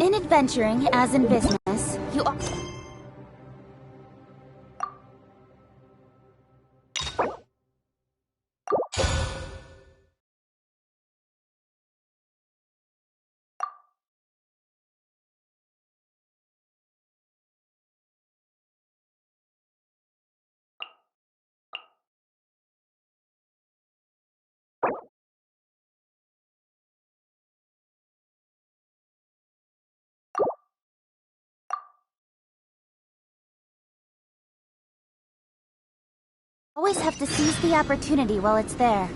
In adventuring, as in business, you always have to seize the opportunity while it's there.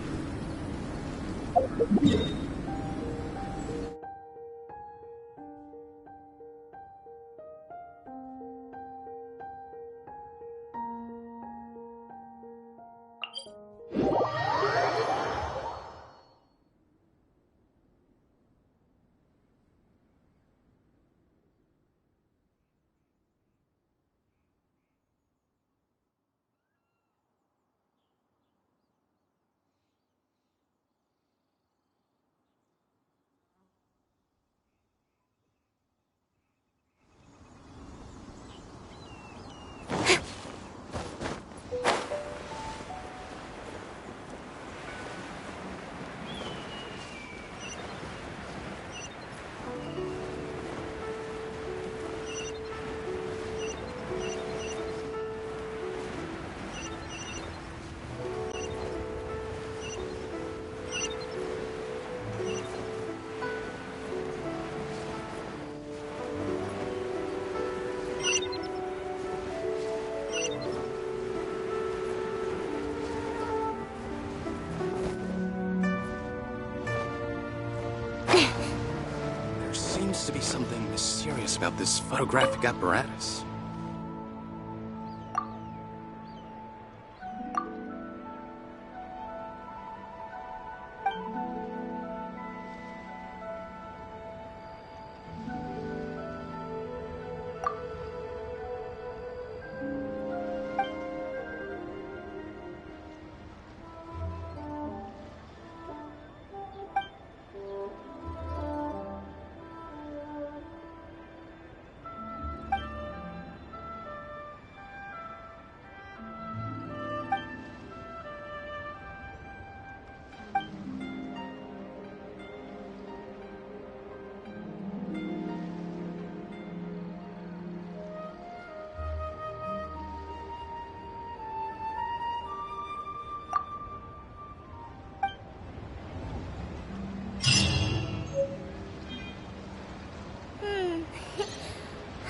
To be something mysterious about this photographic apparatus.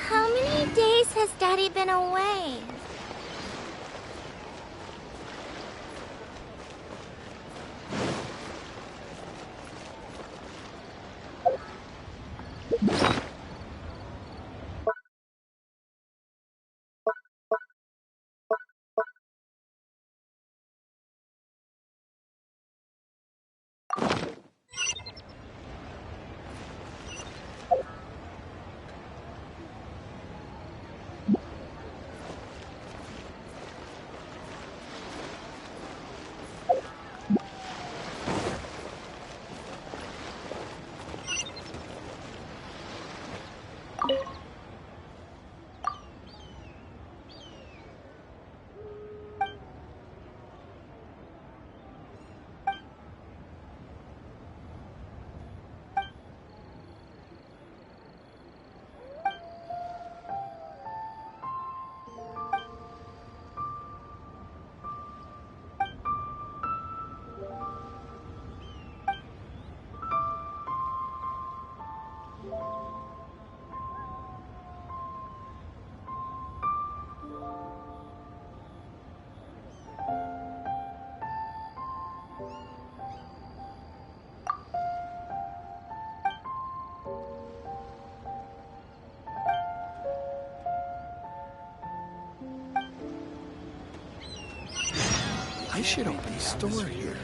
How many days has Daddy been away? I should open the store here.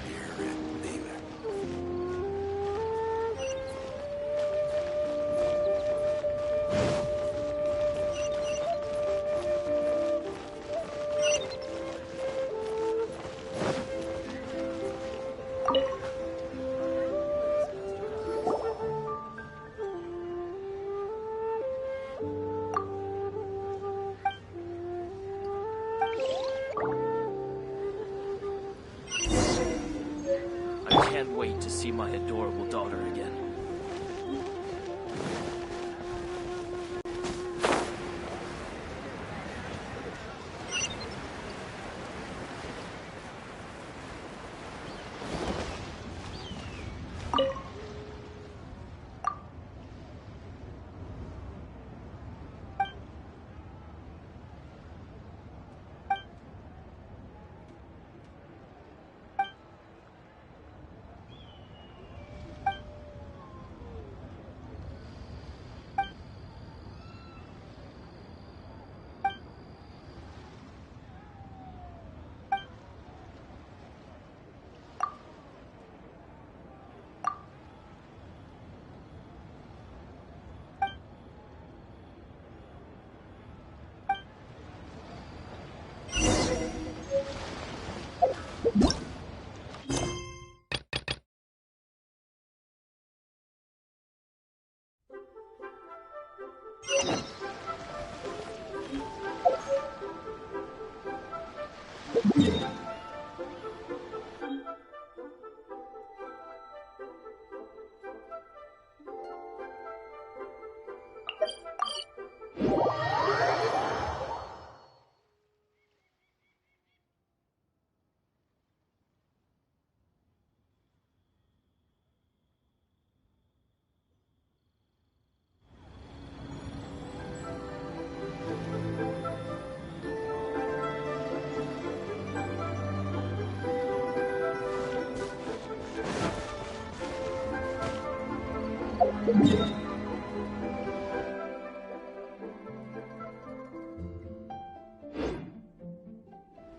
see my adorable daughter again.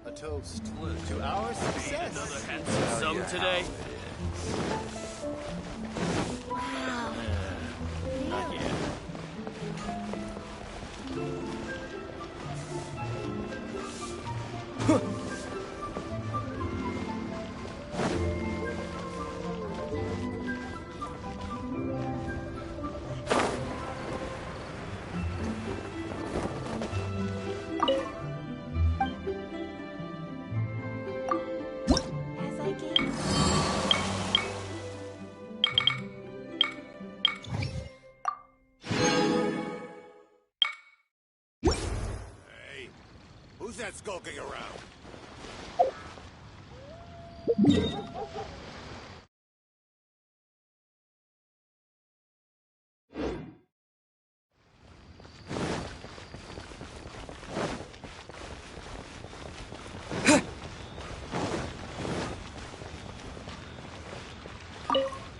A toast to our success. Another handsome sum today. Wow. Not yet. As I gain. Hey, who's that skulking around?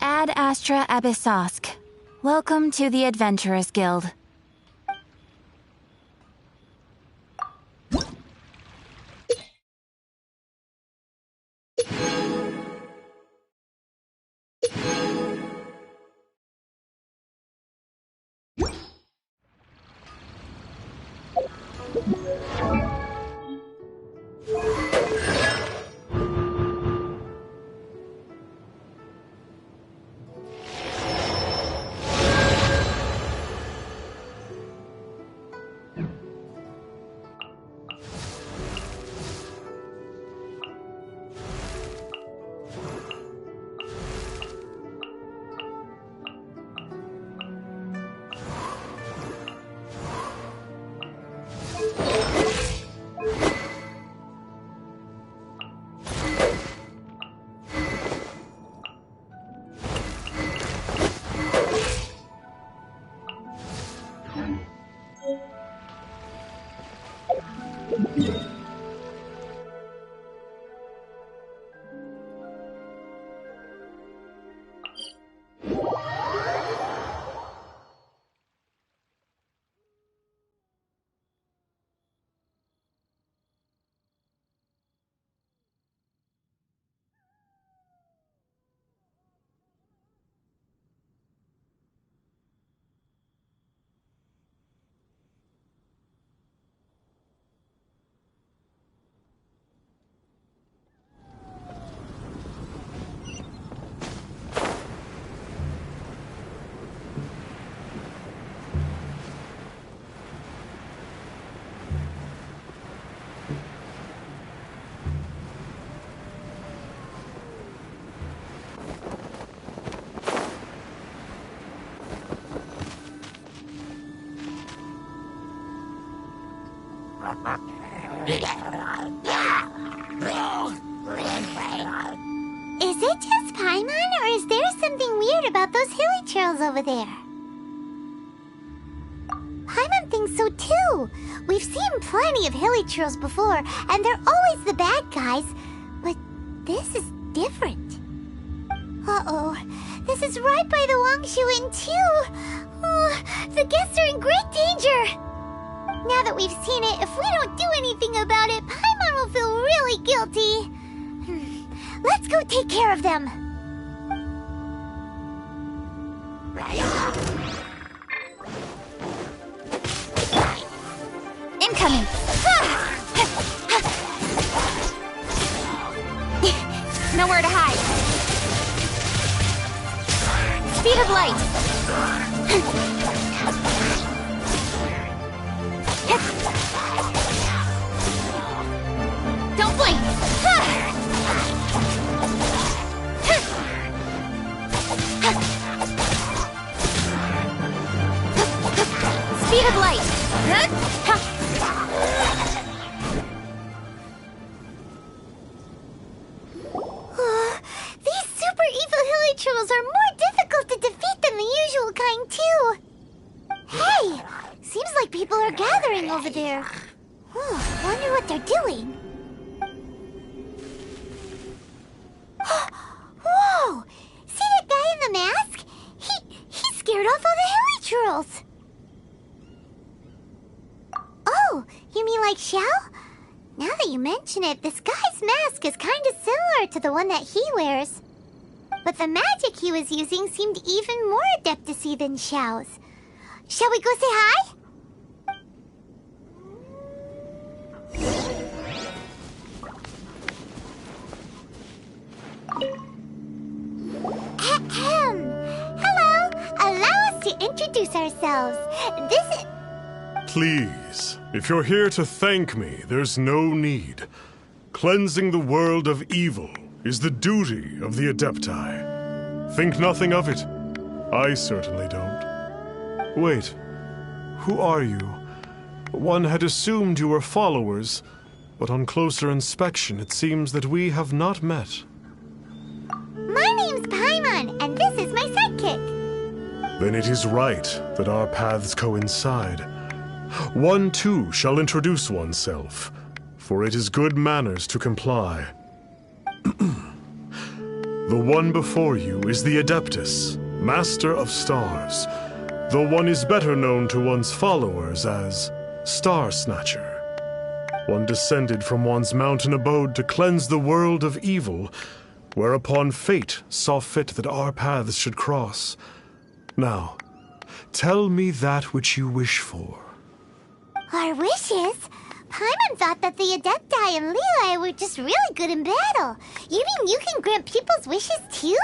Ad Astra Abyssosk. Welcome to the Adventurers Guild. Is it just Paimon, or is there something weird about those hilly trails over there? Paimon thinks so too. We've seen plenty of hilly trails before, and they're always the bad guys. But this is different. Uh-oh. This is right by the Wangshu Inn too. Oh, the guests are in great danger. Now that we've seen it, if we don't do anything about it, Paimon will feel really guilty. Let's go take care of them. Incoming! Nowhere to hide. Speed of light. Don't blink. Speed of light. These super evil hilly trolls are more difficult to defeat than the usual kind, too. Hey! Seems like people are gathering over there. Wonder what they're doing. Whoa! See that guy in the mask? He scared off all the hilly trolls. Oh, you mean like Xiao? Now that you mention it, this guy's mask is kind of similar to the one that he wears. But the magic he was using seemed even more Adepti than Xiao's. Shall we go say hi? Ahem. Hello. Allow us to introduce ourselves. This is... Please, if you're here to thank me, there's no need. Cleansing the world of evil is the duty of the Adepti. Think nothing of it. I certainly don't. Wait, who are you? One had assumed you were followers, but on closer inspection it seems that we have not met. My name's Paimon, and this is my sidekick. Then it is right that our paths coincide. One too shall introduce oneself, for it is good manners to comply. The one before you is the Adeptus, Master of Stars, though one is better known to one's followers as Star Snatcher. One descended from one's mountain abode to cleanse the world of evil, whereupon fate saw fit that our paths should cross. Now, tell me that which you wish for. Our wishes? Paimon thought that the Adepti and Leela were just really good in battle. You mean you can grant people's wishes too?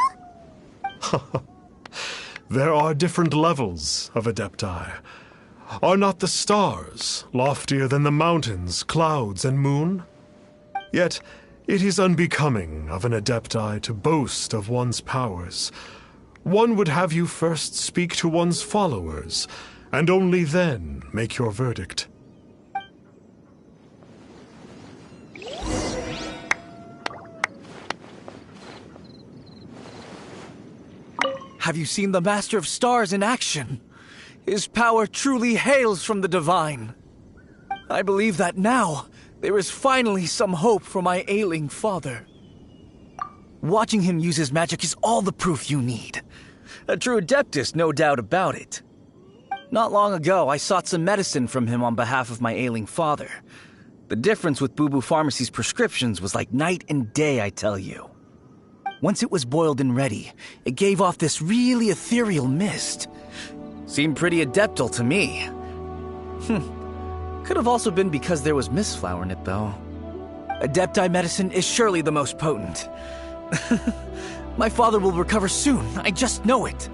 There are different levels of Adepti. Are not the stars loftier than the mountains, clouds, and moon? Yet it is unbecoming of an Adepti to boast of one's powers. One would have you first speak to one's followers, and only then make your verdict. Have you seen the Master of Stars in action? His power truly hails from the divine. I believe that now there is finally some hope for my ailing father. Watching him use his magic is all the proof you need. A true Adeptus, no doubt about it. Not long ago, I sought some medicine from him on behalf of my ailing father. The difference with Boo Boo Pharmacy's prescriptions was like night and day, I tell you. Once it was boiled and ready, it gave off this really ethereal mist. Seemed pretty adeptal to me. Could have also been because there was mistflower in it, though. Adepti medicine is surely the most potent. My father will recover soon, I just know it.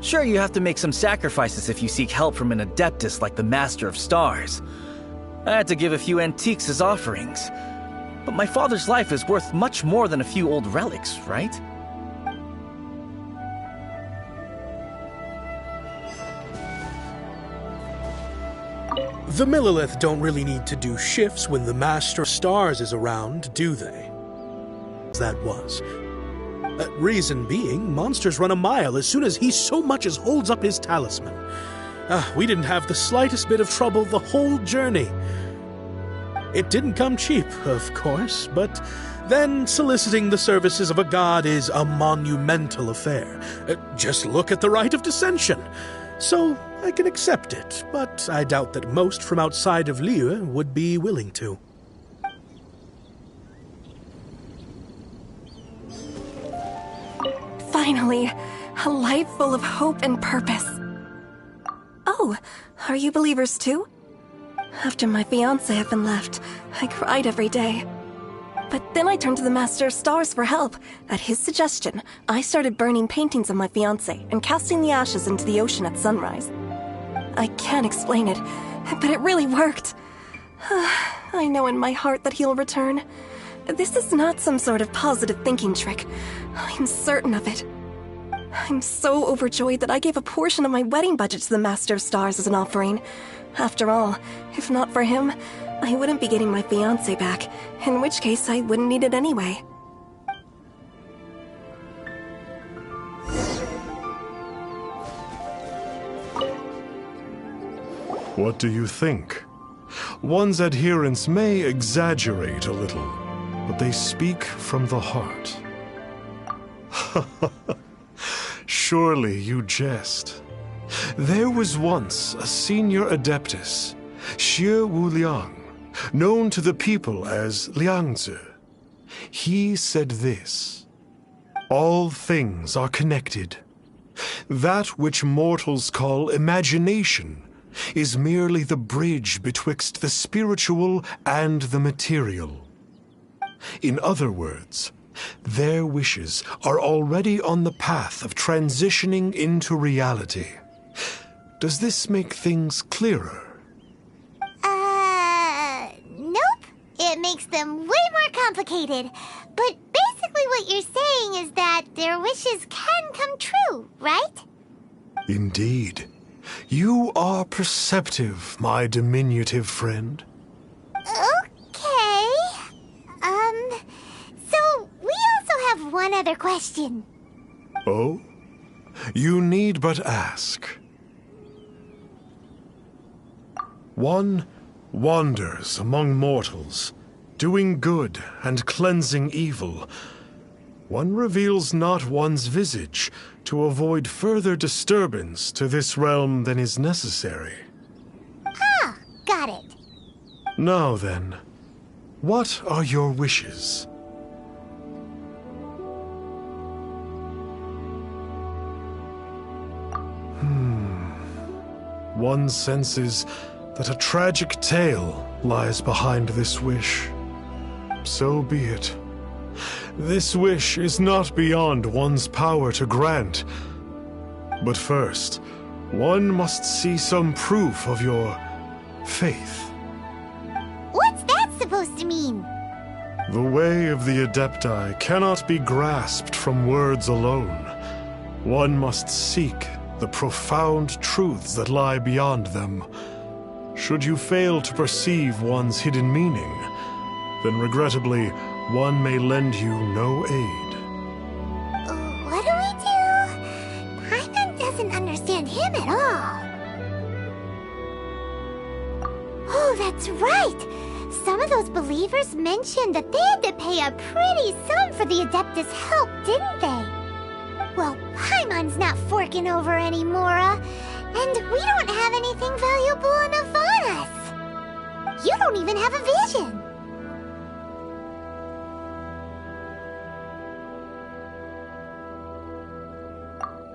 Sure, you have to make some sacrifices if you seek help from an Adeptus like the Master of Stars. I had to give a few antiques as offerings. But my father's life is worth much more than a few old relics, right? The Millilith don't really need to do shifts when the Master of Stars is around, do they? That was. Reason being, monsters run a mile as soon as he so much as holds up his talisman. We didn't have the slightest bit of trouble the whole journey. It didn't come cheap, of course, but then soliciting the services of a god is a monumental affair. Just look at the Rite of Dissension. So I can accept it, but I doubt that most from outside of Liyue would be willing to. Finally, a life full of hope and purpose. Oh, are you believers too? After my fiancé had been left, I cried every day. But then I turned to the Master of Stars for help. At his suggestion, I started burning paintings of my fiancé and casting the ashes into the ocean at sunrise. I can't explain it, but it really worked. I know in my heart that he'll return. This is not some sort of positive thinking trick. I'm certain of it. I'm so overjoyed that I gave a portion of my wedding budget to the Master of Stars as an offering. After all, if not for him, I wouldn't be getting my fiancé back, in which case I wouldn't need it anyway. What do you think? One's adherents may exaggerate a little, but they speak from the heart. Surely you jest. There was once a senior Adeptus, Xie Wuliang, known to the people as Liangzi. He said this: all things are connected. That which mortals call imagination is merely the bridge betwixt the spiritual and the material. In other words, their wishes are already on the path of transitioning into reality. Does this make things clearer? Nope. It makes them way more complicated. But basically what you're saying is that their wishes can come true, right? Indeed. You are perceptive, my diminutive friend. Okay. So we also have one other question. Oh? You need but ask. One wanders among mortals, doing good and cleansing evil. One reveals not one's visage to avoid further disturbance to this realm than is necessary. Ah, got it. Now then, what are your wishes? One senses that a tragic tale lies behind this wish. So be it. This wish is not beyond one's power to grant. But first, one must see some proof of your faith. What's that supposed to mean? The way of the Adepti cannot be grasped from words alone. One must seek the profound truths that lie beyond them. Should you fail to perceive one's hidden meaning, then regrettably, one may lend you no aid. What do we do? Paimon doesn't understand him at all. Oh, that's right! Some of those believers mentioned that they had to pay a pretty sum for the Adeptus' help, didn't they? Well, Paimon's not forking over anymore, and we don't have anything valuable enough on us. You don't even have a vision.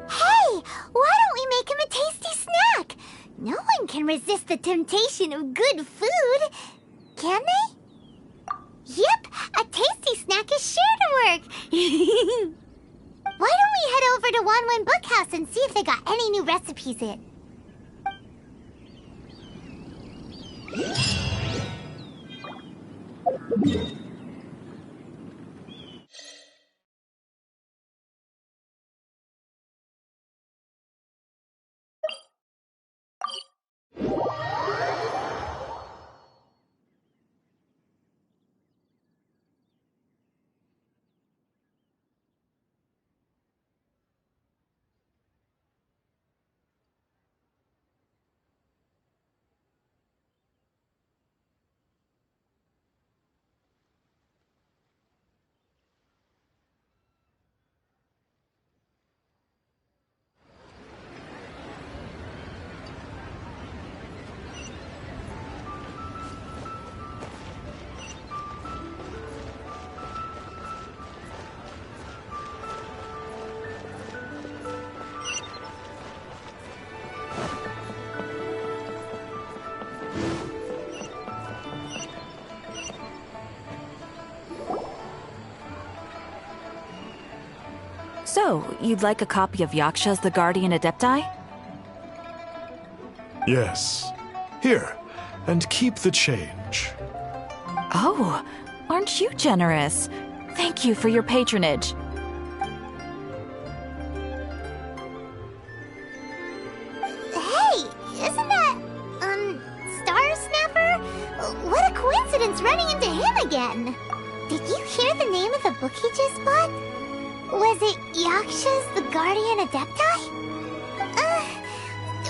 Hey, why don't we make him a tasty snack? No one can resist the temptation of good food, can they? Yep, a tasty snack is sure to work. Why don't we head over to Wanwen Bookhouse and see if they got any new recipes in? So, you'd like a copy of Yaksha's The Guardian Adepti? Yes. Here, and keep the change. Oh, aren't you generous? Thank you for your patronage. Hey, isn't that, Star Snapper? What a coincidence running into him again. Did you hear the name of the book he just bought? Was it Yaksha's The Guardian Adepti?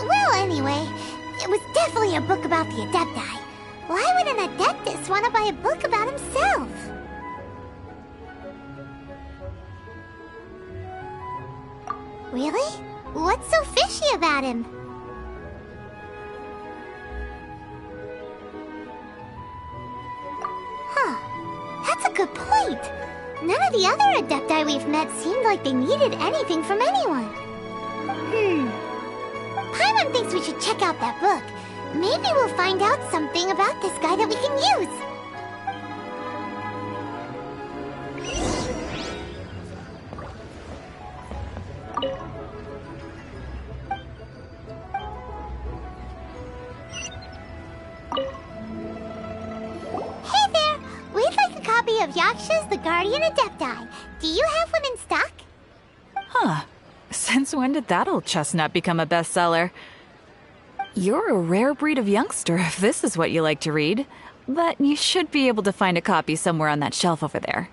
Well, anyway, it was definitely a book about the Adepti. Why would an Adeptus want to buy a book about himself? Really? What's so fishy about him? Huh. That's a good point. None of the other Adepti we've met seemed like they needed anything from anyone. Paimon thinks we should check out that book. Maybe we'll find out something about this guy that we can use. Hey there! We'd like a copy of Yaksha's The Guardian Adepti. Do you have one in stock? Huh. Since when did that old chestnut become a bestseller? You're a rare breed of youngster if this is what you like to read. But you should be able to find a copy somewhere on that shelf over there.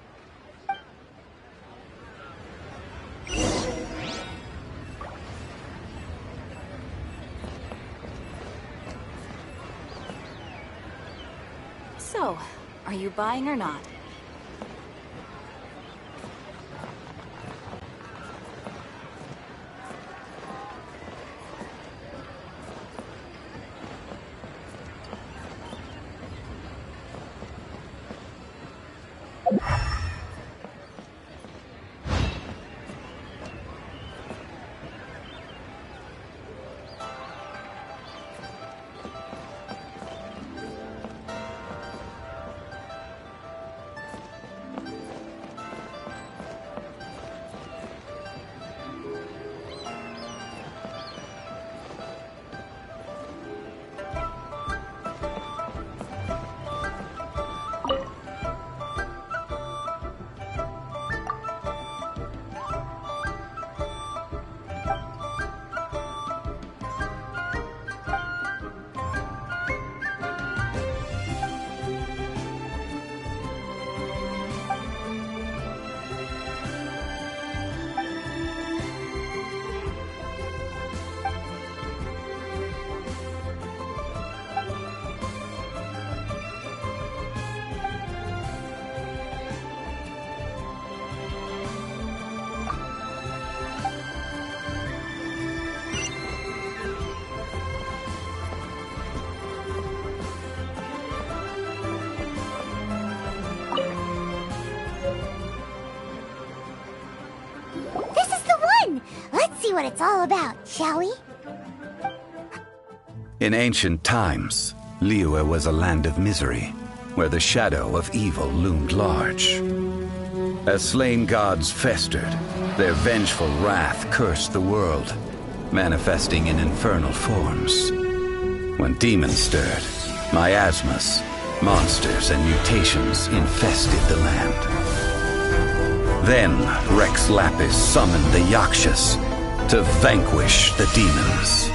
So, are you buying or not? See what it's all about, shall we? In ancient times, Liyue was a land of misery, where the shadow of evil loomed large. As slain gods festered, their vengeful wrath cursed the world, manifesting in infernal forms. When demons stirred, miasmas, monsters, and mutations infested the land. Then Rex Lapis summoned the Yakshas to vanquish the demons.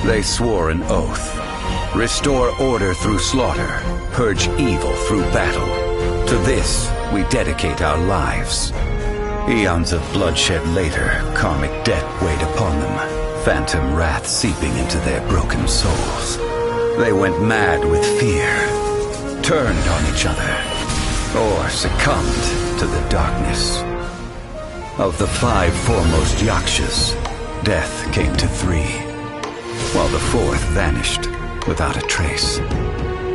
They swore an oath: restore order through slaughter, purge evil through battle. To this, we dedicate our lives. Eons of bloodshed later, karmic debt weighed upon them, phantom wrath seeping into their broken souls. They went mad with fear, turned on each other, or succumbed to the darkness. Of the 5 foremost Yakshas, death came to 3, while the 4th vanished without a trace.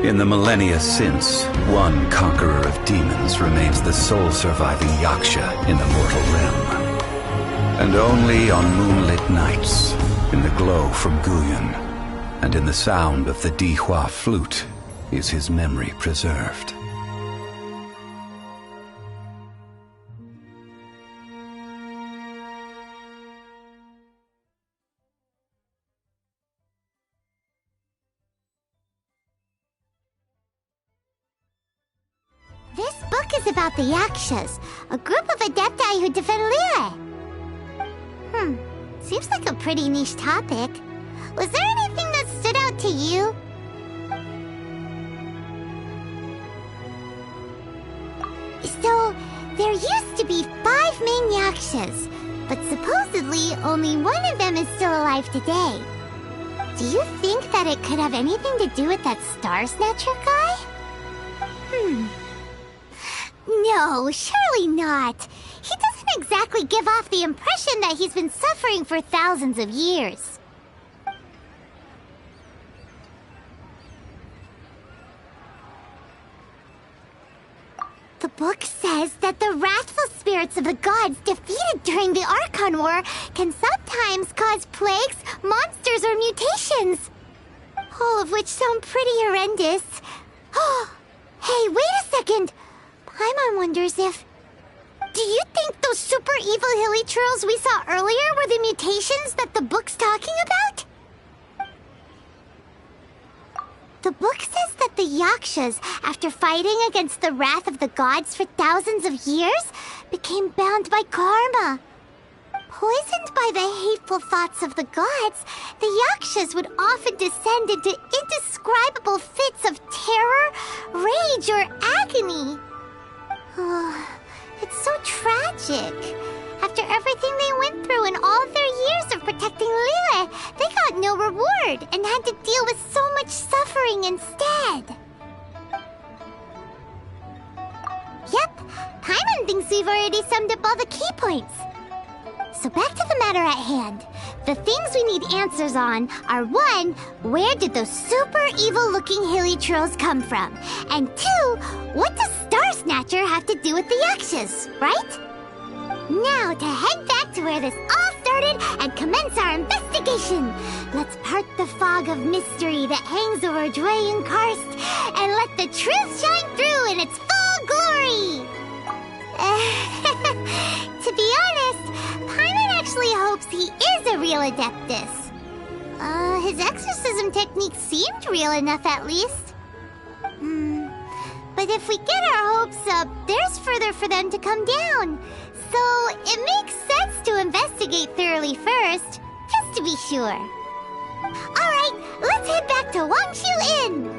In the millennia since, one conqueror of demons remains the sole surviving Yaksha in the mortal realm. And only on moonlit nights, in the glow from Guyon, and in the sound of the Dihua flute, is his memory preserved. is about the Yakshas, a group of Adepti who defend Liyue. Seems like a pretty niche topic. Was there anything that stood out to you? So, there used to be 5 main Yakshas, but supposedly only one of them is still alive today. Do you think that it could have anything to do with that Star Snatcher guy? No, surely not. He doesn't exactly give off the impression that he's been suffering for thousands of years. The book says that the wrathful spirits of the gods defeated during the Archon War can sometimes cause plagues, monsters, or mutations. All of which sound pretty horrendous. Hey, wait a second! Paimon wonders if... Do you think those super evil hilly churls we saw earlier were the mutations that the book's talking about? The book says that the Yakshas, after fighting against the wrath of the gods for thousands of years, became bound by karma. Poisoned by the hateful thoughts of the gods, the Yakshas would often descend into indescribable fits of terror, rage, or agony. Oh, it's so tragic. After everything they went through in all of their years of protecting Liyue, they got no reward and had to deal with so much suffering instead. Yep, Paimon thinks we've already summed up all the key points. So back to the matter at hand. The things we need answers on are 1, where did those super evil-looking hilly trolls come from? And 2, what does Star Snatcher have to do with the Yakshas, right? Now to head back to where this all started and commence our investigation. Let's part the fog of mystery that hangs over Dwayne Karst and let the truth shine through in its full glory. To be honest, Paimon actually hopes he is a real Adeptus. His exorcism technique seemed real enough at least. But if we get our hopes up, there's further for them to come down. So it makes sense to investigate thoroughly first, just to be sure. Alright, let's head back to Wangshu Inn!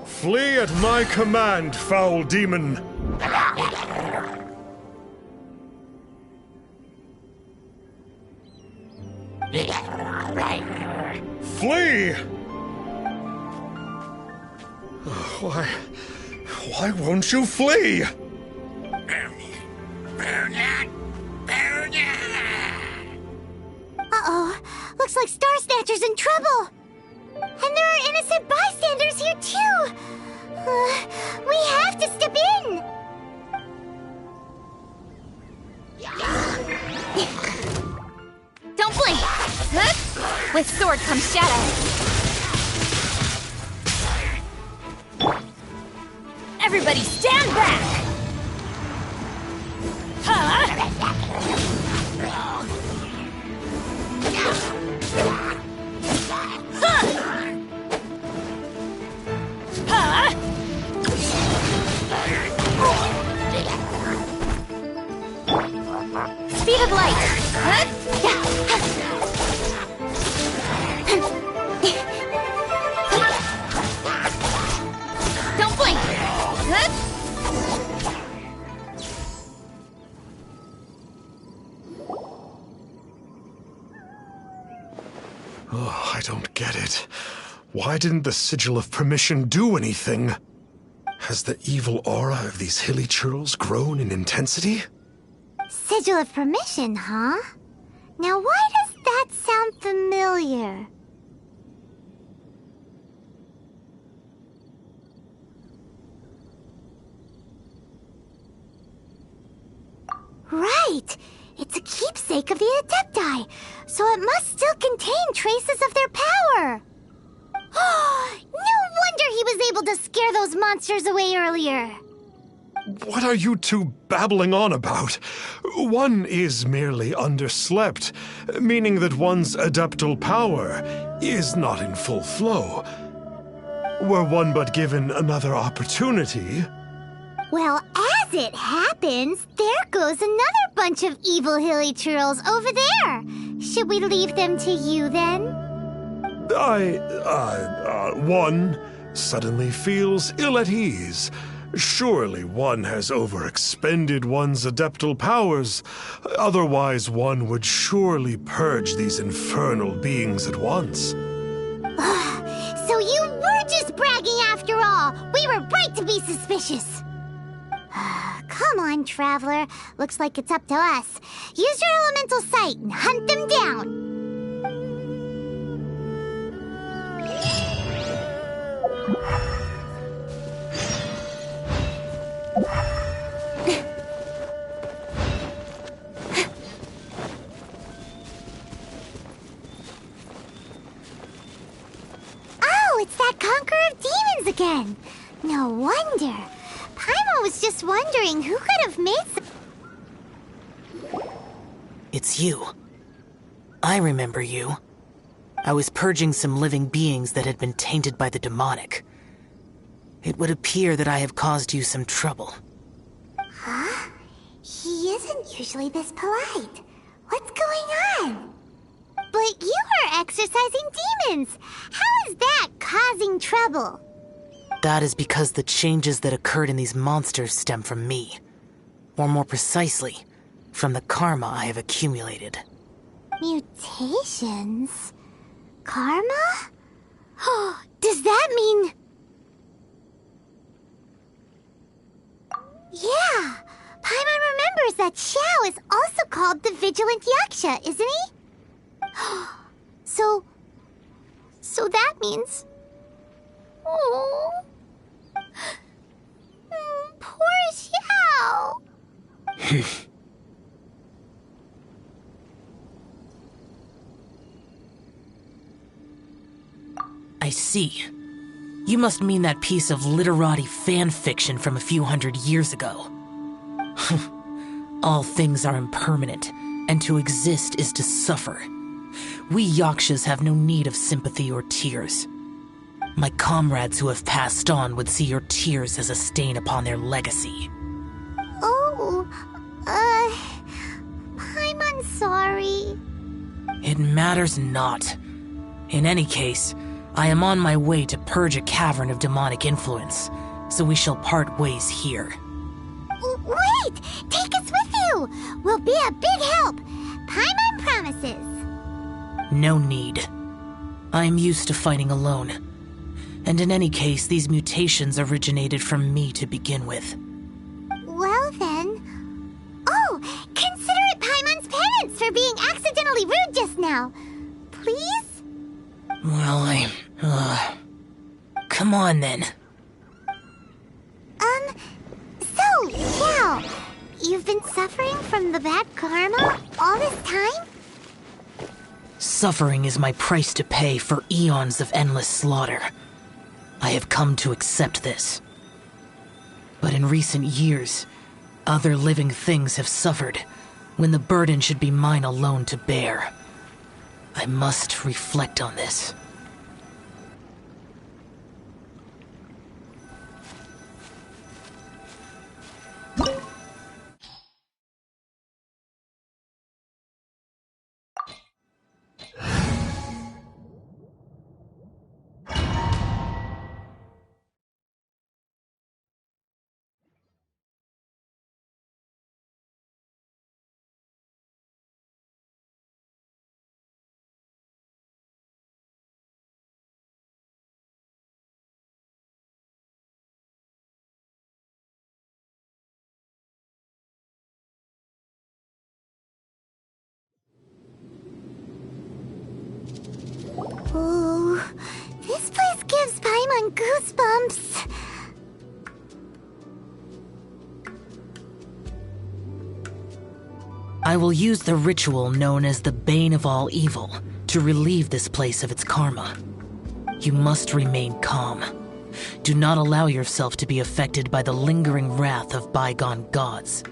Flee at my command, foul demon! Flee! Why won't you flee? Uh-oh, looks like Star Snatcher's in trouble! And there are innocent bystanders here, too! We have to step in! Don't blink! With sword comes shadow. Everybody stand back! get it. Why didn't the Sigil of Permission do anything? Has the evil aura of these hilly churls grown in intensity? Sigil of Permission, huh? Now why does that sound familiar? Right! It's a keepsake of the Adepti, so it must still contain traces of their power! No wonder he was able to scare those monsters away earlier! What are you two babbling on about? One is merely underslept, meaning that one's adeptal power is not in full flow. Were one but given another opportunity... Well, as it happens, there goes another bunch of evil hilly churls over there. Should we leave them to you, then? One suddenly feels ill at ease. Surely one has overexpended one's adeptal powers. Otherwise, one would surely purge these infernal beings at once. So you were just bragging after all. We were right to be suspicious. Come on, Traveler. Looks like it's up to us. Use your elemental sight and hunt them down. Oh, it's that Conqueror of Demons again. No wonder. Paimon was just wondering who could have made some... It's you. I remember you. I was purging some living beings that had been tainted by the demonic. It would appear that I have caused you some trouble. Huh? He isn't usually this polite. What's going on? But you are exorcising demons. How is that causing trouble? That is because the changes that occurred in these monsters stem from me. Or more precisely, from the karma I have accumulated. Mutations? Karma? Oh, does that mean... Yeah! Paimon remembers that Xiao is also called the Vigilant Yaksha, isn't he? So that means... Oh... Poor Xiao! I see. You must mean that piece of literati fan fiction from a few hundred years ago. All things are impermanent, and to exist is to suffer. We Yakshas have no need of sympathy or tears. My comrades who have passed on would see your tears as a stain upon their legacy. Oh, I'm sorry. It matters not. In any case, I am on my way to purge a cavern of demonic influence, so we shall part ways here. Wait! Take us with you! We'll be a big help! Paimon promises. No need. I am used to fighting alone. And in any case, these mutations originated from me to begin with. Well then... Oh! Consider it Paimon's penance for being accidentally rude just now. Please? Well, come on then. So, Xiao, you've been suffering from the bad karma all this time? Suffering is my price to pay for eons of endless slaughter. I have come to accept this. But in recent years, other living things have suffered, when the burden should be mine alone to bear. I must reflect on this. gives Paimon goosebumps. I will use the ritual known as the Bane of All Evil to relieve this place of its karma. You must remain calm. Do not allow yourself to be affected by the lingering wrath of bygone gods.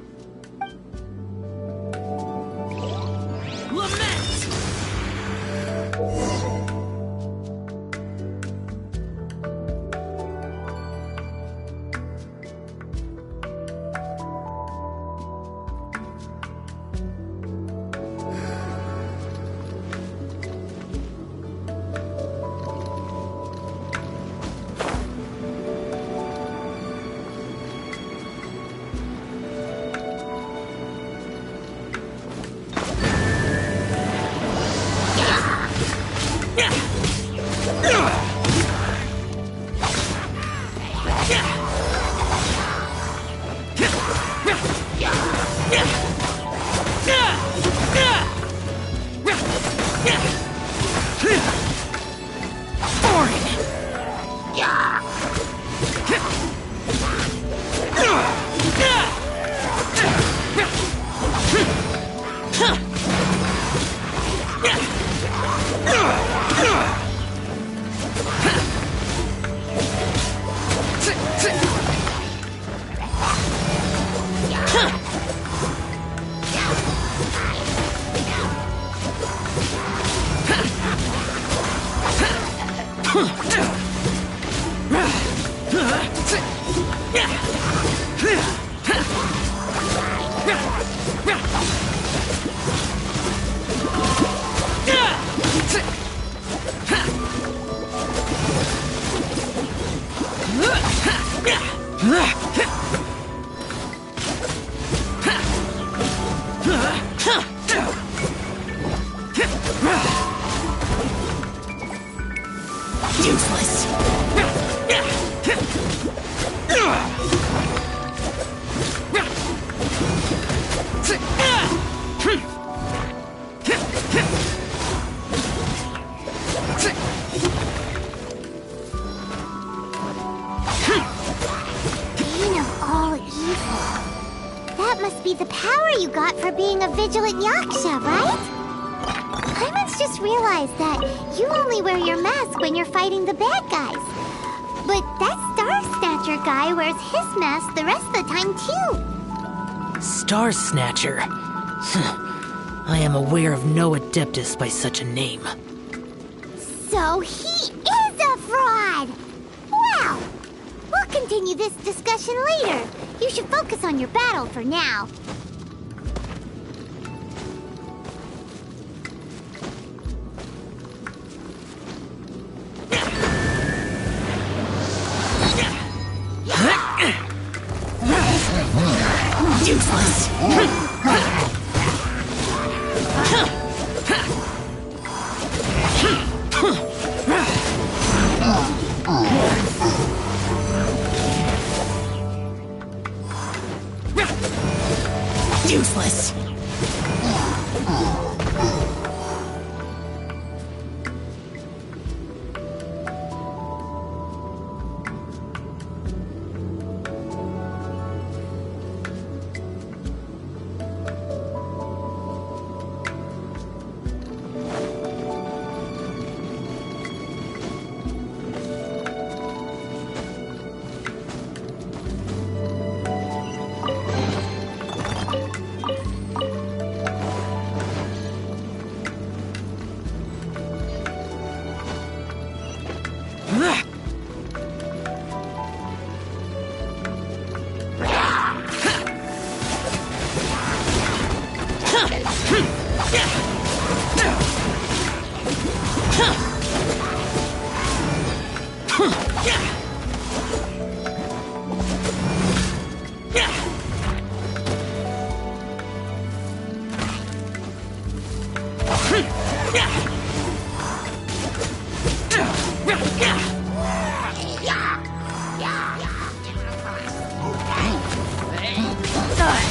Vigilant Yaksha, right? Paimon's just realized that you only wear your mask when you're fighting the bad guys. But that Star Snatcher guy wears his mask the rest of the time, too. Star Snatcher? I am aware of no Adeptus by such a name. So he is a fraud! Well, we'll continue this discussion later. You should focus on your battle for now. Useless! Useless!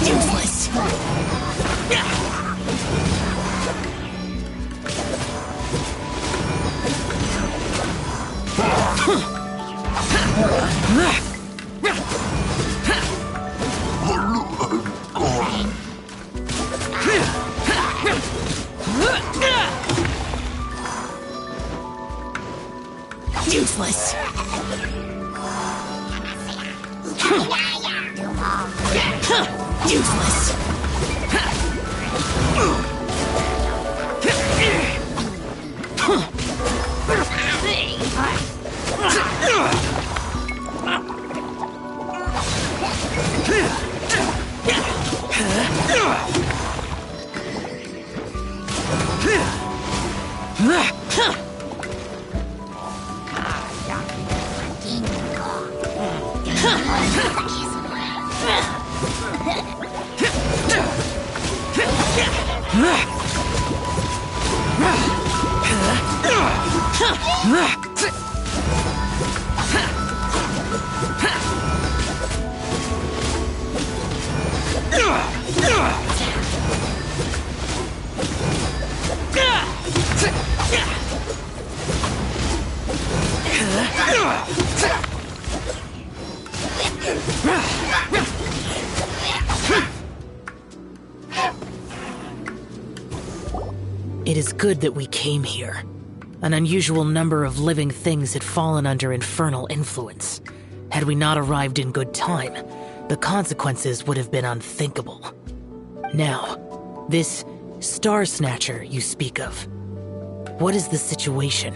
Useless. Huh. Useless. Useless. It is good that we came here. An unusual number of living things had fallen under infernal influence. Had we not arrived in good time, the consequences would have been unthinkable. Now, this Star Snatcher you speak of, what is the situation?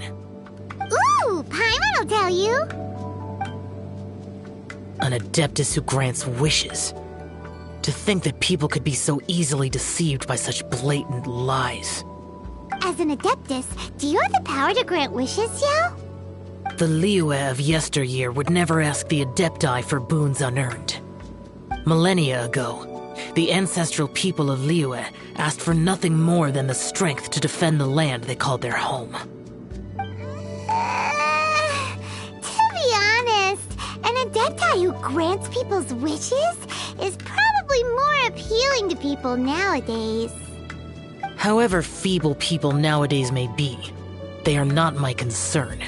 Ooh, Paimon will tell you. An Adeptus who grants wishes. To think that people could be so easily deceived by such blatant lies. As an Adeptus, do you have the power to grant wishes, Yao? The Liyue of yesteryear would never ask the Adepti for boons unearned. Millennia ago, the ancestral people of Liyue asked for nothing more than the strength to defend the land they called their home. To be honest, an Adepti who grants people's wishes is probably more appealing to people nowadays. However feeble people nowadays may be, they are not my concern.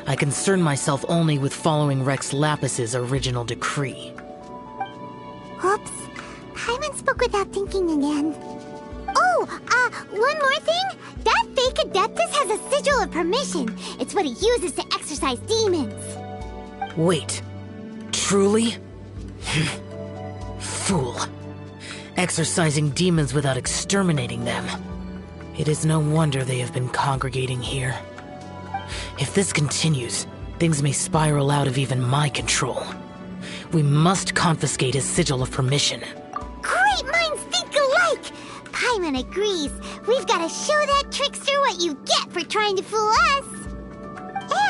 I concern myself only with following Rex Lapis's original decree. Oops. Paimon spoke without thinking again. Oh, one more thing. That fake Adeptus has a sigil of permission. It's what he uses to exorcise demons. Wait. Truly? Fool. Exorcising demons without exterminating them. It is no wonder they have been congregating here. If this continues, things may spiral out of even my control. We must confiscate his sigil of permission. Great minds think alike! Paimon agrees. We've got to show that trickster what you get for trying to fool us.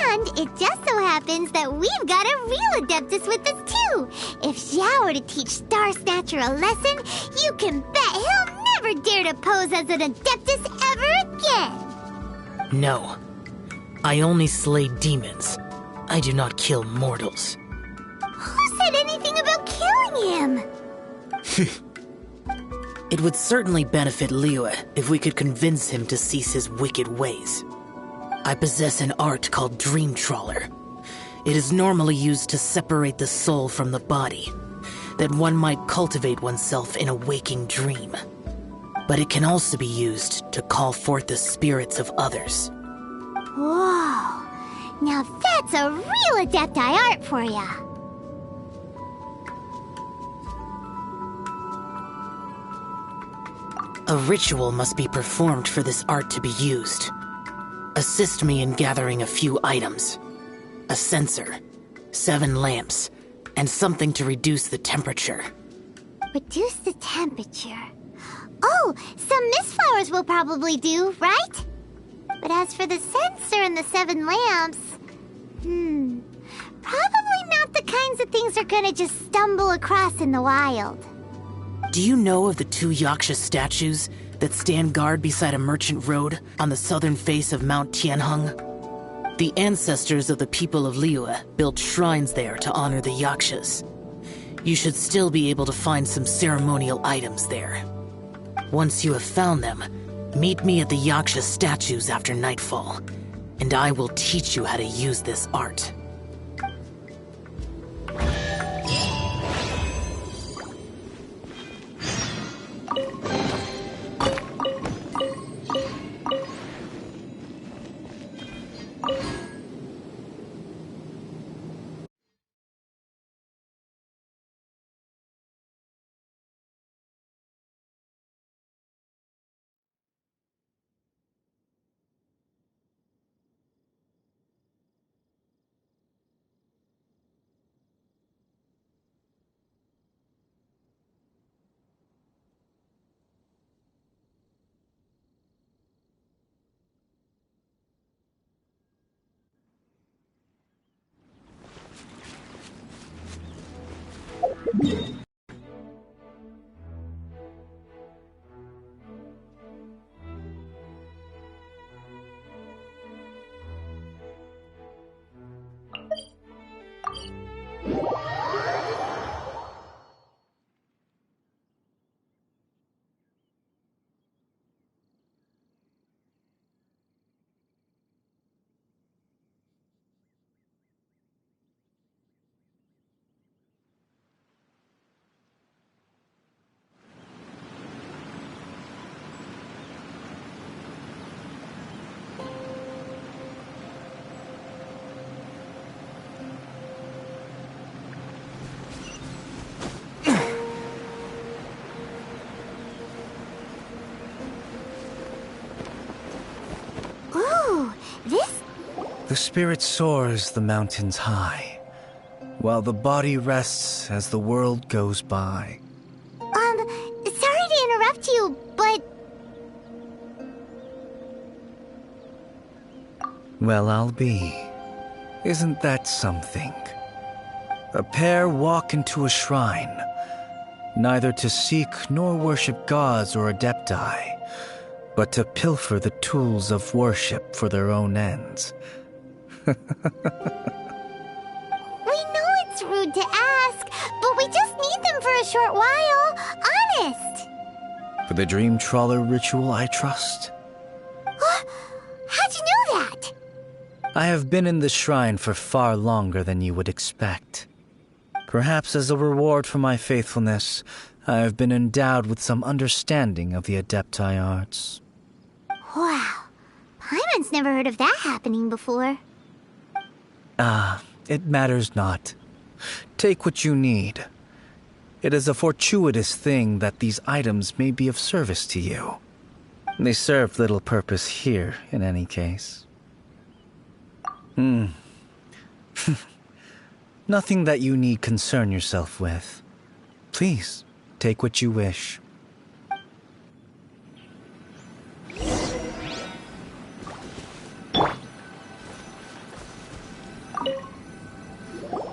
And it just so happens that we've got a real Adeptus with us too. If Xiao were to teach Star Snatcher a lesson, you can bet he'll never dare to pose as an Adeptus ever again. No. I only slay demons. I do not kill mortals. Who said anything about killing him? It would certainly benefit Liyue if we could convince him to cease his wicked ways. I possess an art called Dream Trawler. It is normally used to separate the soul from the body, that one might cultivate oneself in a waking dream. But it can also be used to call forth the spirits of others. Whoa. Now that's a real Adepti art for ya. A ritual must be performed for this art to be used. Assist me in gathering a few items. A censer, 7 lamps, and something to reduce the temperature. Reduce the temperature. Oh, some mist flowers will probably do, right? But as for the censer and the 7 lamps... probably not the kinds of things they're gonna just stumble across in the wild. Do you know of the 2 Yaksha statues that stand guard beside a merchant road on the southern face of Mount Tianheng? The ancestors of the people of Liyue built shrines there to honor the Yakshas. You should still be able to find some ceremonial items there. Once you have found them, meet me at the Yaksha statues after nightfall, and I will teach you how to use this art. Ooh, this... The spirit soars the mountains high, while the body rests as the world goes by. Sorry to interrupt you, but... Well, I'll be. Isn't that something? A pair walk into a shrine, neither to seek nor worship gods or adepti, but to pilfer the tools of worship for their own ends. We know it's rude to ask, but we just need them for a short while. Honest. For the dream trawler ritual, I trust. How'd you know that? I have been in the shrine for far longer than you would expect. Perhaps as a reward for my faithfulness, I have been endowed with some understanding of the Adepti arts. Wow. Paimon's never heard of that happening before. It matters not. Take what you need. It is a fortuitous thing that these items may be of service to you. They serve little purpose here, in any case. Nothing that you need concern yourself with. Please, take what you wish.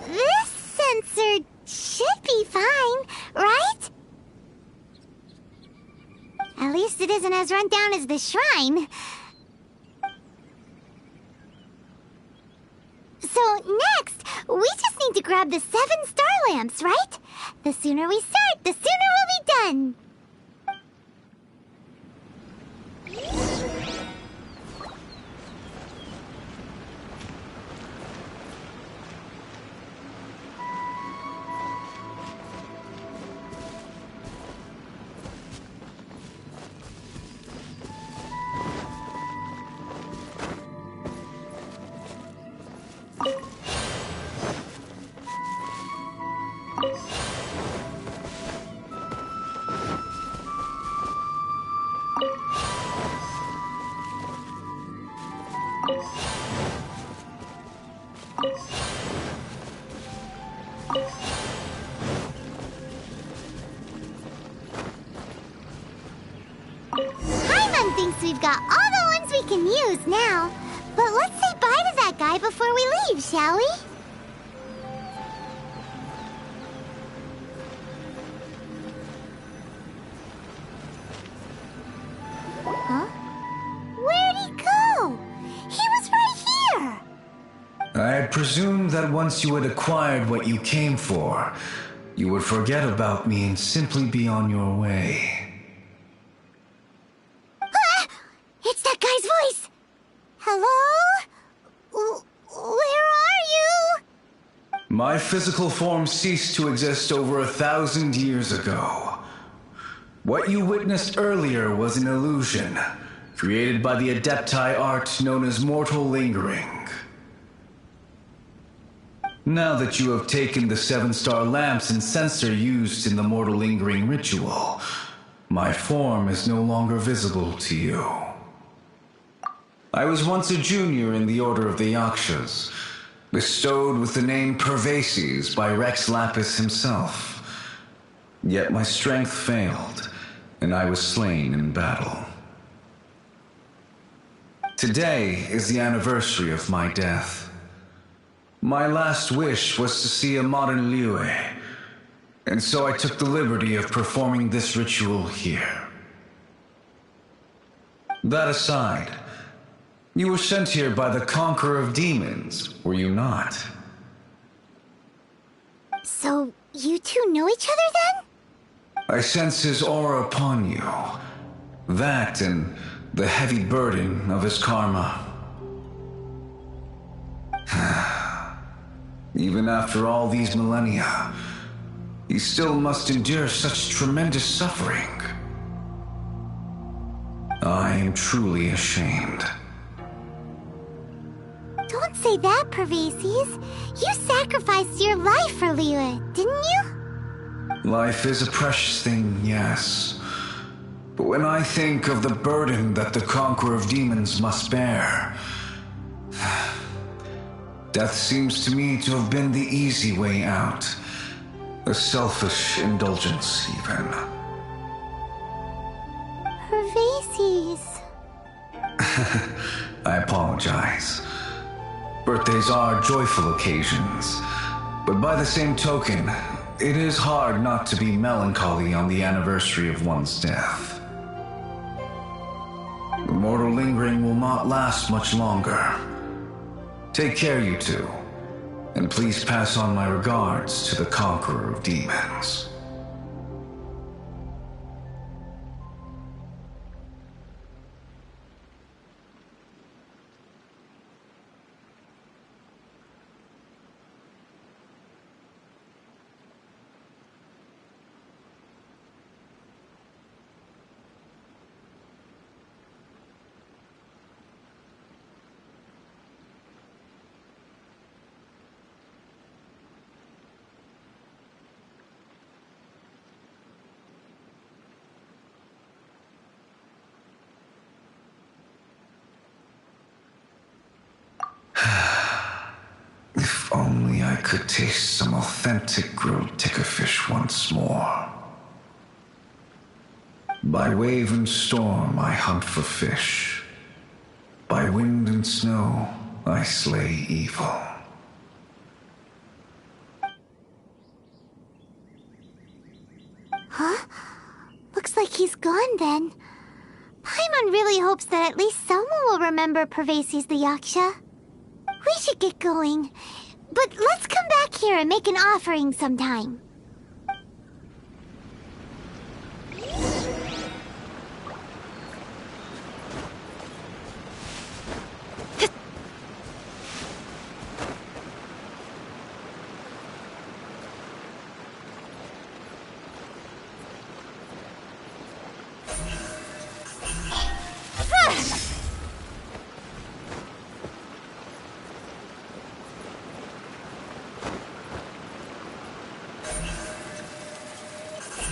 This sensor should be fine, right? At least it isn't as run down as the shrine. So next, we just need to grab the 7 star lamps, right? The sooner we start, the sooner we'll be done. Paimon thinks we've got all the ones we can use now. But let's say bye to that guy before we leave, shall we? Huh? Where'd he go? He was right here! I had presumed that once you had acquired what you came for, you would forget about me and simply be on your way. Ah! It's that guy's voice! Hello? Where are you? My physical form ceased to exist over 1,000 years ago. What you witnessed earlier was an illusion, created by the Adepti art known as mortal lingering. Now that you have taken the 7-star lamps and sensor used in the mortal lingering ritual, my form is no longer visible to you. I was once a junior in the Order of the Yakshas, bestowed with the name Pervases by Rex Lapis himself. Yet my strength failed, and I was slain in battle. Today is the anniversary of my death. My last wish was to see a modern Liyue, and so I took the liberty of performing this ritual here. That aside, you were sent here by the Conqueror of Demons, were you not? So, you two know each other then? I sense his aura upon you. That and the heavy burden of his karma. Even after all these millennia, he still must endure such tremendous suffering. I am truly ashamed. Don't say that, Pervases. You sacrificed your life for Liyue, didn't you? Life is a precious thing, yes. But when I think of the burden that the Conqueror of Demons must bear, death seems to me to have been the easy way out. A selfish indulgence, even. Pervases. I apologize. Birthdays are joyful occasions, but by the same token, it is hard not to be melancholy on the anniversary of one's death. The mortal lingering will not last much longer. Take care, you two, and please pass on my regards to the Conqueror of Demons. If only I could taste some authentic grilled tickerfish once more. By wave and storm I hunt for fish. By wind and snow I slay evil. Huh? Looks like he's gone then. Paimon really hopes that at least someone will remember Pervases the Yaksha. We should get going. But let's come back here and make an offering sometime.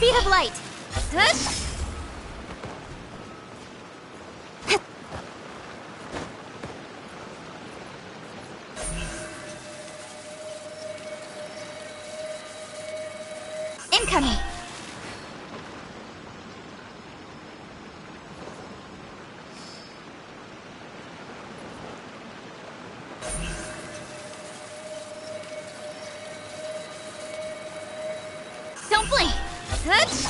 Speed of light. Hush. Incoming. Don't blink. Hush.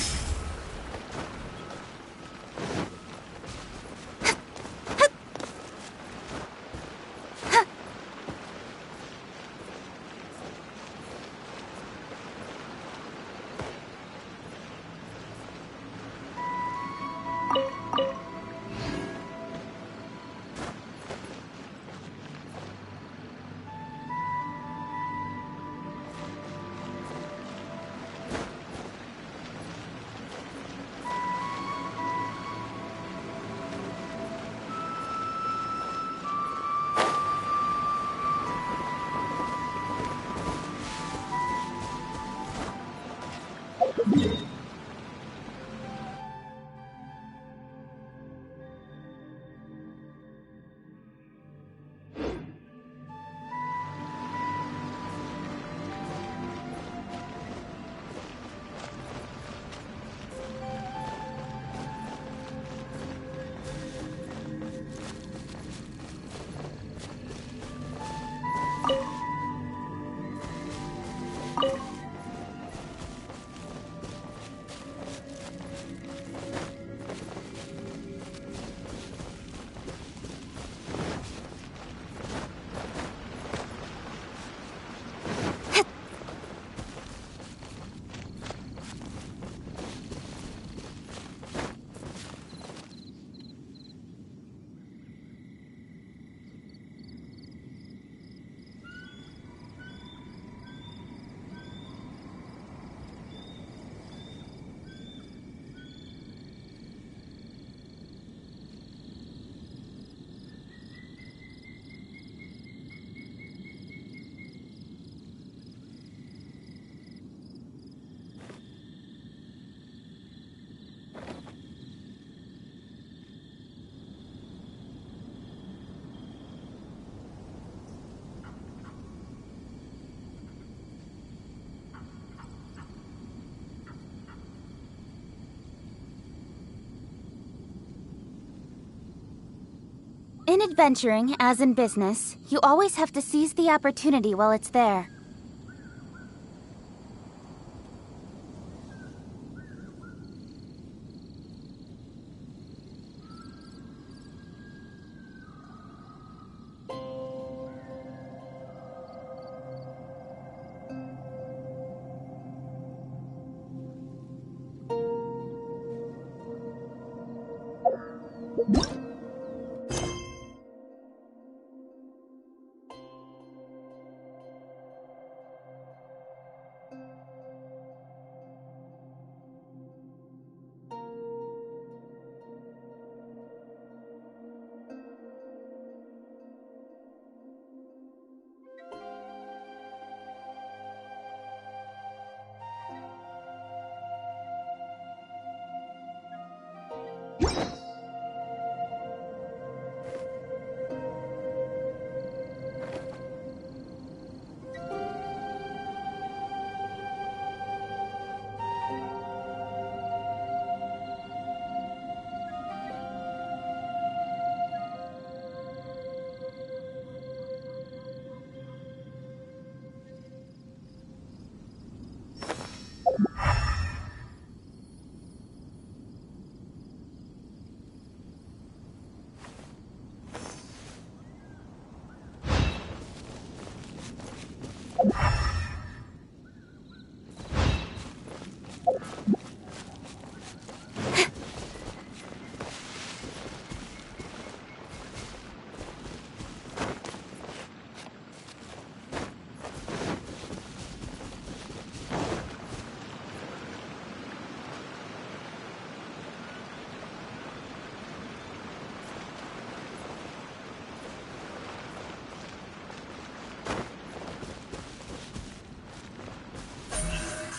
In adventuring, as in business, you always have to seize the opportunity while it's there.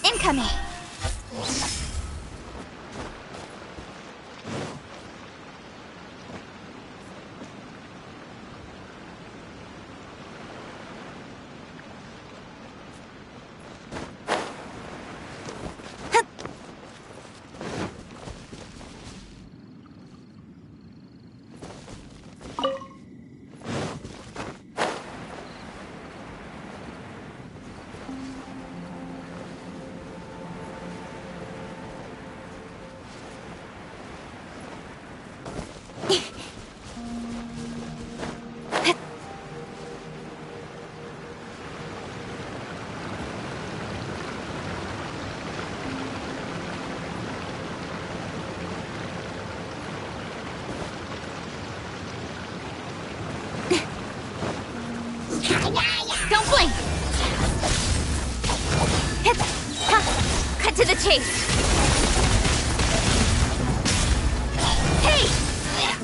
Incoming! Don't blink! Hit! Ha! Cut to the chase! Hey!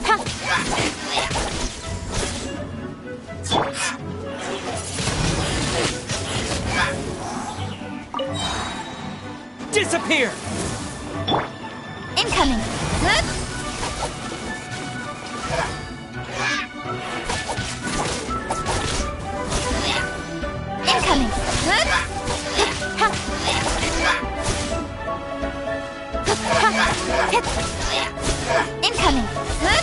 Ha! Disappear! Incoming! Huh? Incoming! Huh? Ha! Ha! Hit! Incoming! Huh?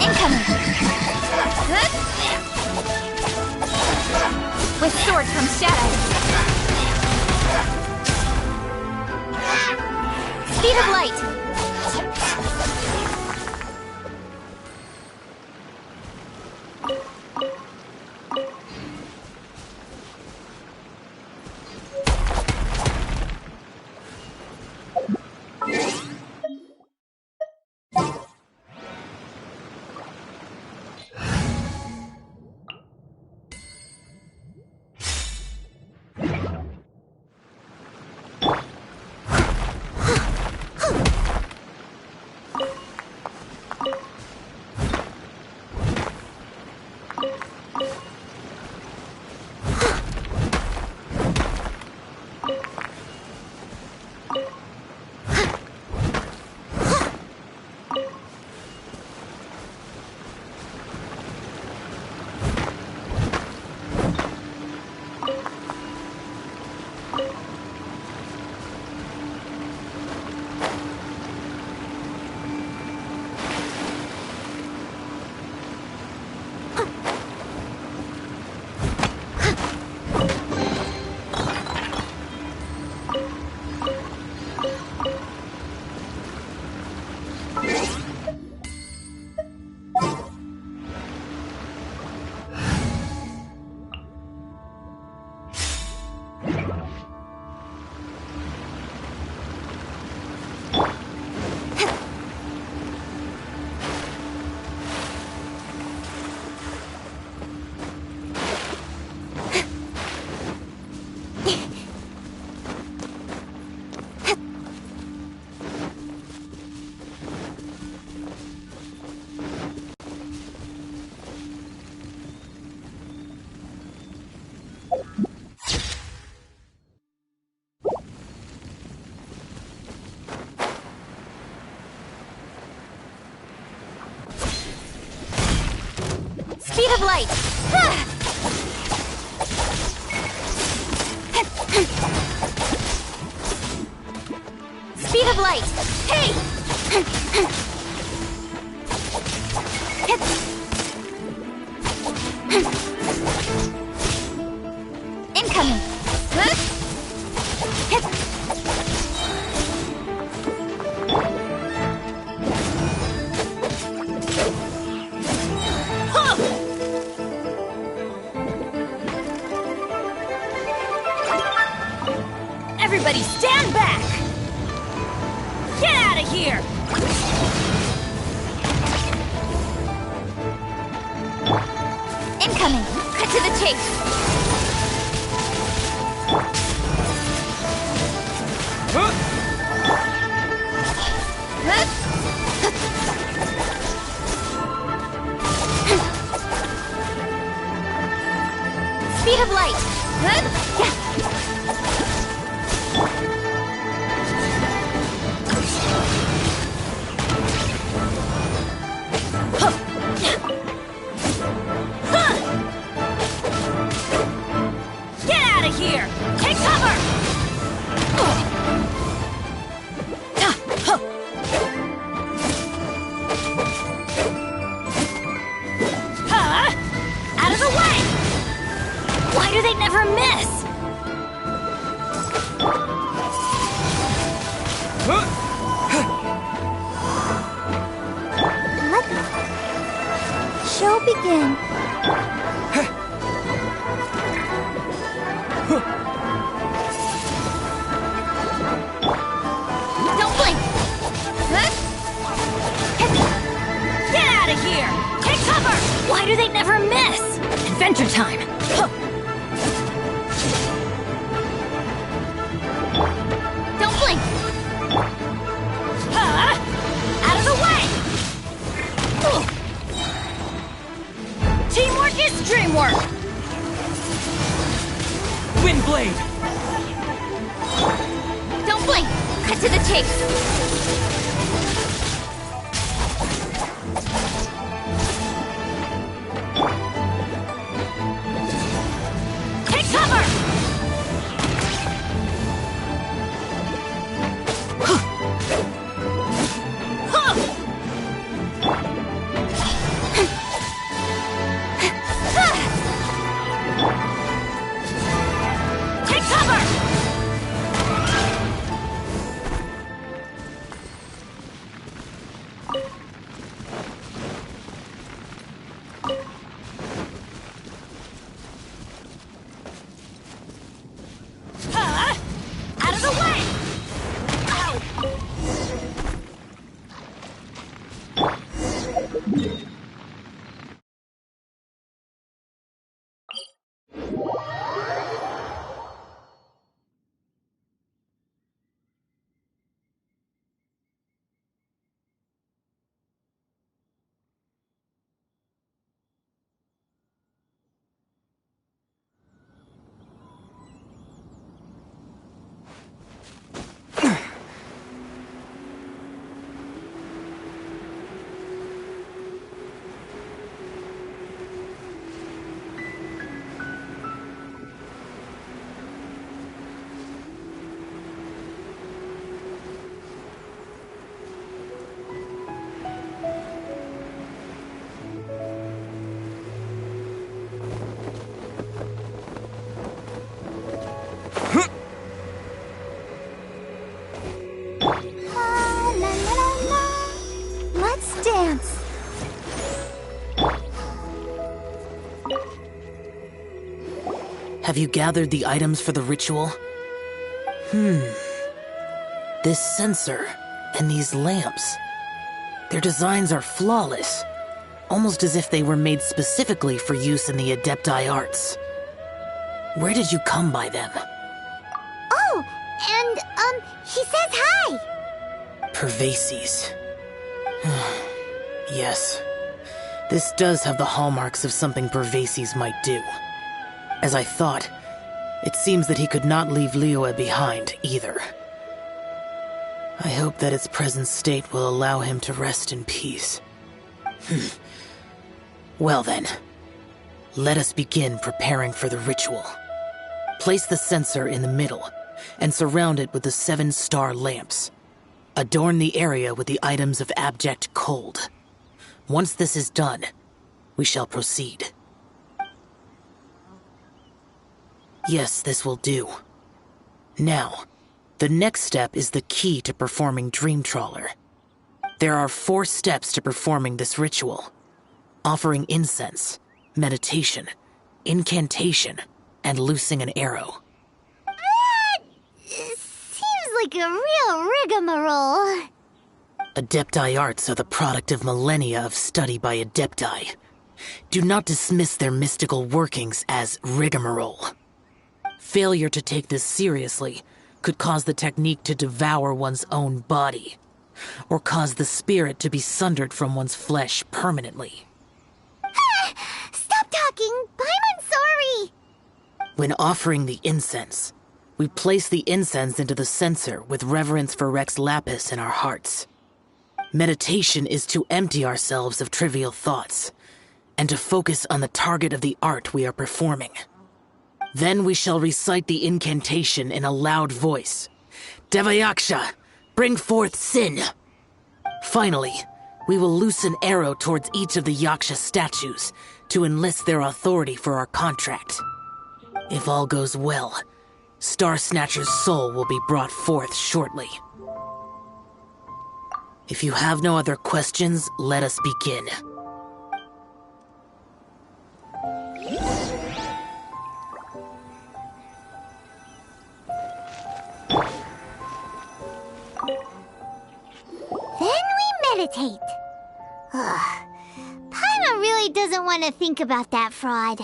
Incoming! Huh? With sword comes shadow. Speed of light. Speed of light! Speed of light! Hey! Incoming! Everybody stand back! Get out of here! Incoming! Cut to the chase! Speed of light! Get out of here! Take cover! Out of the way! Why do they never miss? Let the show begin. Don't blink! Get out of here! Take cover! Why do they never miss? Adventure time! Don't blink! Out of the way! Teamwork is dreamwork! Windblade! Don't blink! Cut to the chase! Take cover! Take cover! Out of the way! Ow! Let's dance. Have you gathered the items for the ritual? This censer and these lamps. Their designs are flawless, almost as if they were made specifically for use in the Adepti arts. Where did you come by them? Oh, and, he says hi! Pervases. Yes. This does have the hallmarks of something Pervases might do. As I thought, it seems that he could not leave Liyue behind, either. I hope that its present state will allow him to rest in peace. Well then, Let us begin preparing for the ritual. Place the censer in the middle, and surround it with the 7 star lamps. Adorn the area with the items of abject cold. Once this is done, we shall proceed. Yes, this will do. Now, the next step is the key to performing Dream Trawler. There are 4 steps to performing this ritual: offering incense, meditation, incantation, and loosing an arrow. Seems like a real rigmarole. Adepti arts are the product of millennia of study by Adepti. Do not dismiss their mystical workings as rigmarole. Failure to take this seriously could cause the technique to devour one's own body, or cause the spirit to be sundered from one's flesh permanently. Stop talking! I'm sorry! When offering the incense, we place the incense into the censer with reverence for Rex Lapis in our hearts. Meditation is to empty ourselves of trivial thoughts, and to focus on the target of the art we are performing. Then we shall recite the incantation in a loud voice. Devayaksha, bring forth sin! Finally, we will loose an arrow towards each of the Yaksha statues to enlist their authority for our contract. If all goes well, Star Snatcher's soul will be brought forth shortly. If you have no other questions, let us begin. Then we meditate. Ugh. Paimon really doesn't want to think about that fraud.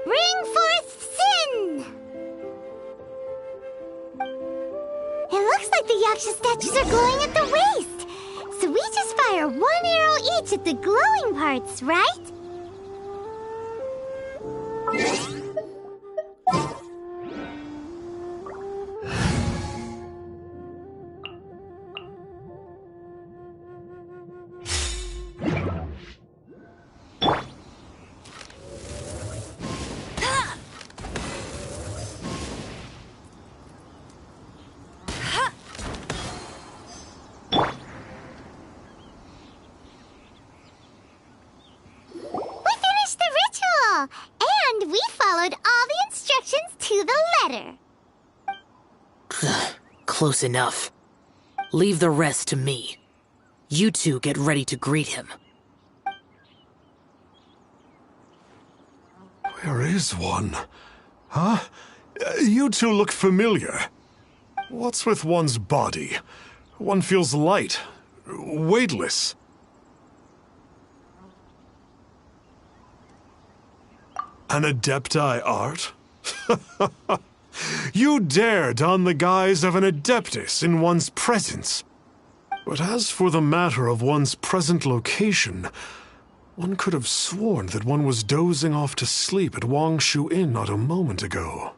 Bring forth sin! It looks like the Yaksha statues are glowing at the waist. So we just fire 1 arrow each at the glowing parts, right? And we followed all the instructions to the letter. Close enough. Leave the rest to me. You two get ready to greet him. Where is one? Huh? You two look familiar. What's with one's body? One feels light, weightless. An Adepti art? You dare don the guise of an Adeptus in one's presence. But as for the matter of one's present location, one could have sworn that one was dozing off to sleep at Wangshu Inn not a moment ago.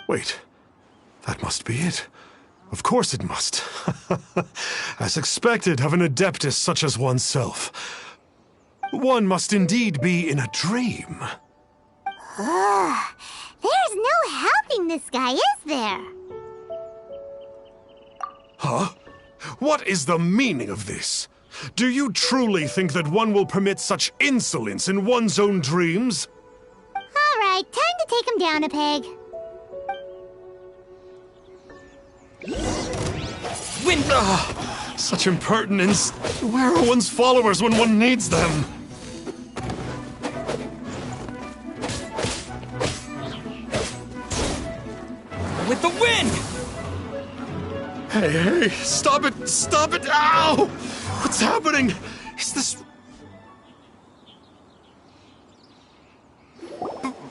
Wait, that must be it. Of course it must. As expected of an Adeptus such as oneself. One must indeed be in a dream. There's no helping this guy, is there? Huh? What is the meaning of this? Do you truly think that one will permit such insolence in one's own dreams? All right, time to take him down a peg. Such impertinence. Where are one's followers when one needs them? With the wind! Hey, stop it! Stop it! Ow! What's happening? Is this...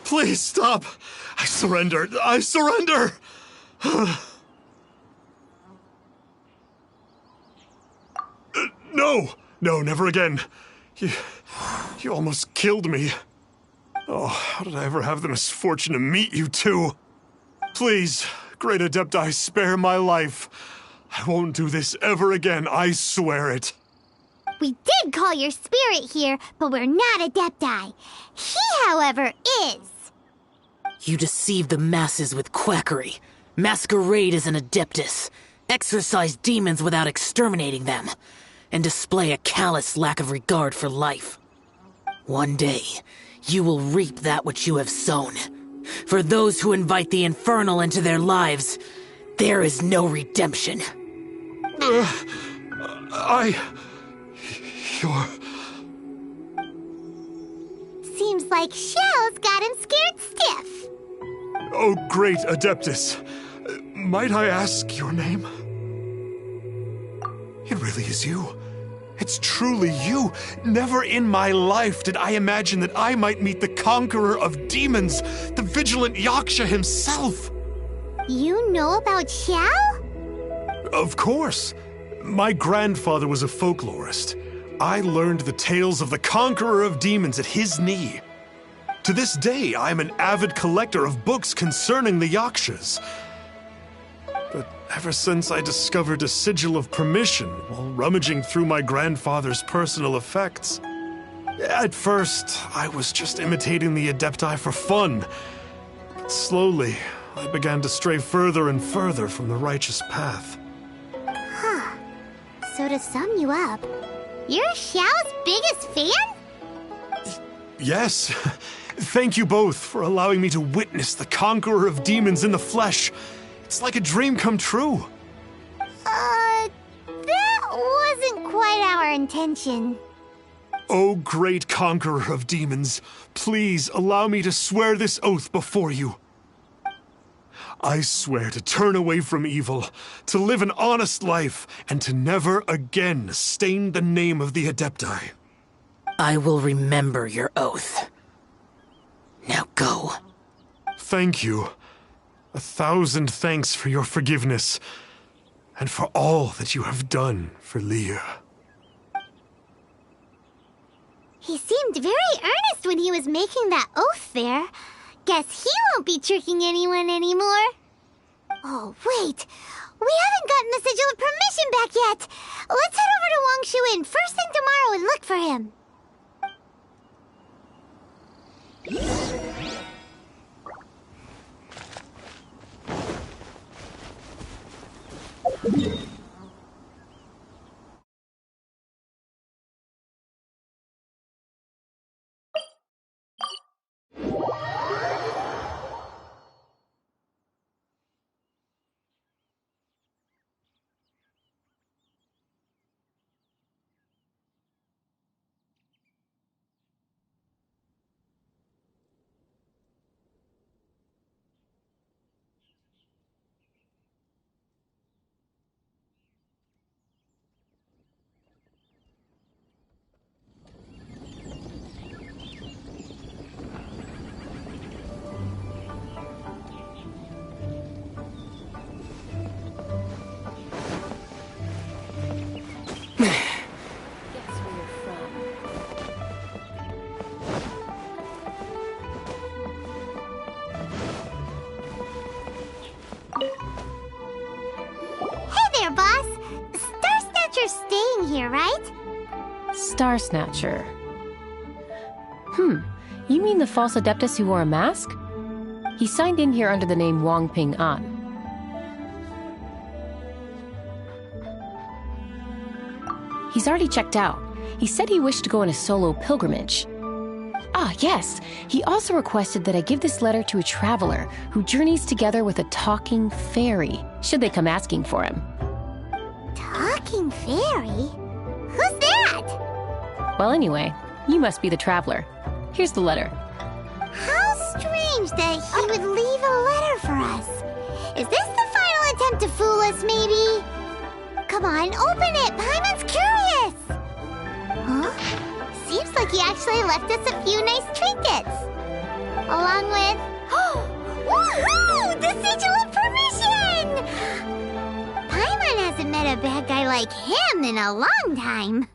Please stop! I surrender! I surrender! No! No, never again. You almost killed me. Oh, how did I ever have the misfortune to meet you two? Please, great Adepti, spare my life. I won't do this ever again, I swear it. We did call your spirit here, but we're not Adepti. He, however, is. You deceive the masses with quackery, masquerade as an Adeptus, exorcise demons without exterminating them, and display a callous lack of regard for life. One day, you will reap that which you have sown. For those who invite the infernal into their lives, there is no redemption. You're... Seems like Shell's got him scared stiff. Oh, great Adeptus. Might I ask your name? It really is you. It's truly you. Never in my life did I imagine that I might meet the conqueror of demons, the vigilant Yaksha himself. You know about Shell? Of course. My grandfather was a folklorist. I learned the tales of the conqueror of demons at his knee. To this day, I am an avid collector of books concerning the Yakshas. But ever since I discovered a sigil of permission while rummaging through my grandfather's personal effects, at first, I was just imitating the Adepti for fun. But slowly, I began to stray further and further from the righteous path. Huh. So to sum you up, you're Xiao's biggest fan? Yes. Thank you both for allowing me to witness the conqueror of demons in the flesh. It's like a dream come true. That wasn't quite our intention. Oh, great conqueror of demons, please allow me to swear this oath before you. I swear to turn away from evil, to live an honest life, and to never again stain the name of the Adepti. I will remember your oath. Now go. Thank you. 1,000 thanks for your forgiveness, and for all that you have done for Leah. He seemed very earnest when he was making that oath there. Guess he won't be tricking anyone anymore. Oh, wait. We haven't gotten the sigil of permission back yet. Let's head over to Wang Shuin first thing tomorrow and look for him. Here, right? Star Snatcher. You mean the false Adeptus who wore a mask? He signed in here under the name Wang Ping An. He's already checked out. He said he wished to go on a solo pilgrimage. Ah, yes. He also requested that I give this letter to a traveler who journeys together with a talking fairy, should they come asking for him. Talking fairy? Who's that? Well, anyway, you must be the traveler. Here's the letter. How strange that he would leave a letter for us. Is this the final attempt to fool us, maybe? Come on, open it! Paimon's curious! Huh? Seems like he actually left us a few nice trinkets. Along with... Woohoo! The sigil of permission! Paimon hasn't met a bad guy like him in a long time.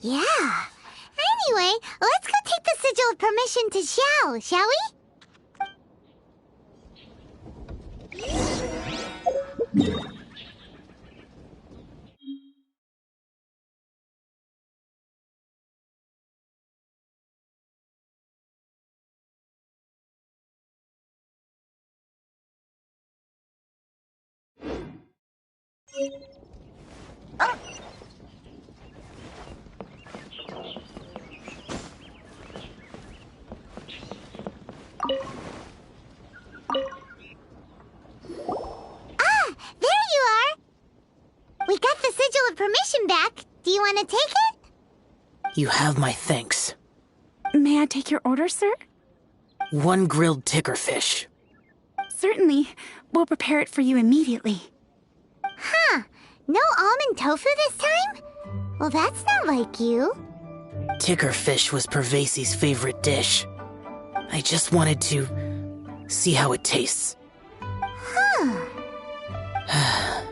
Yeah. Anyway, let's go take the Sigil of Permission to Xiao, shall we? There you are! We got the Sigil of Permission back. Do you want to take it? You have my thanks. May I take your order, sir? 1 grilled ticker fish. Certainly. We'll prepare it for you immediately. Huh. No almond tofu this time? Well, that's not like you. Ticker fish was Pervasi's favorite dish. I just wanted to see how it tastes. Huh.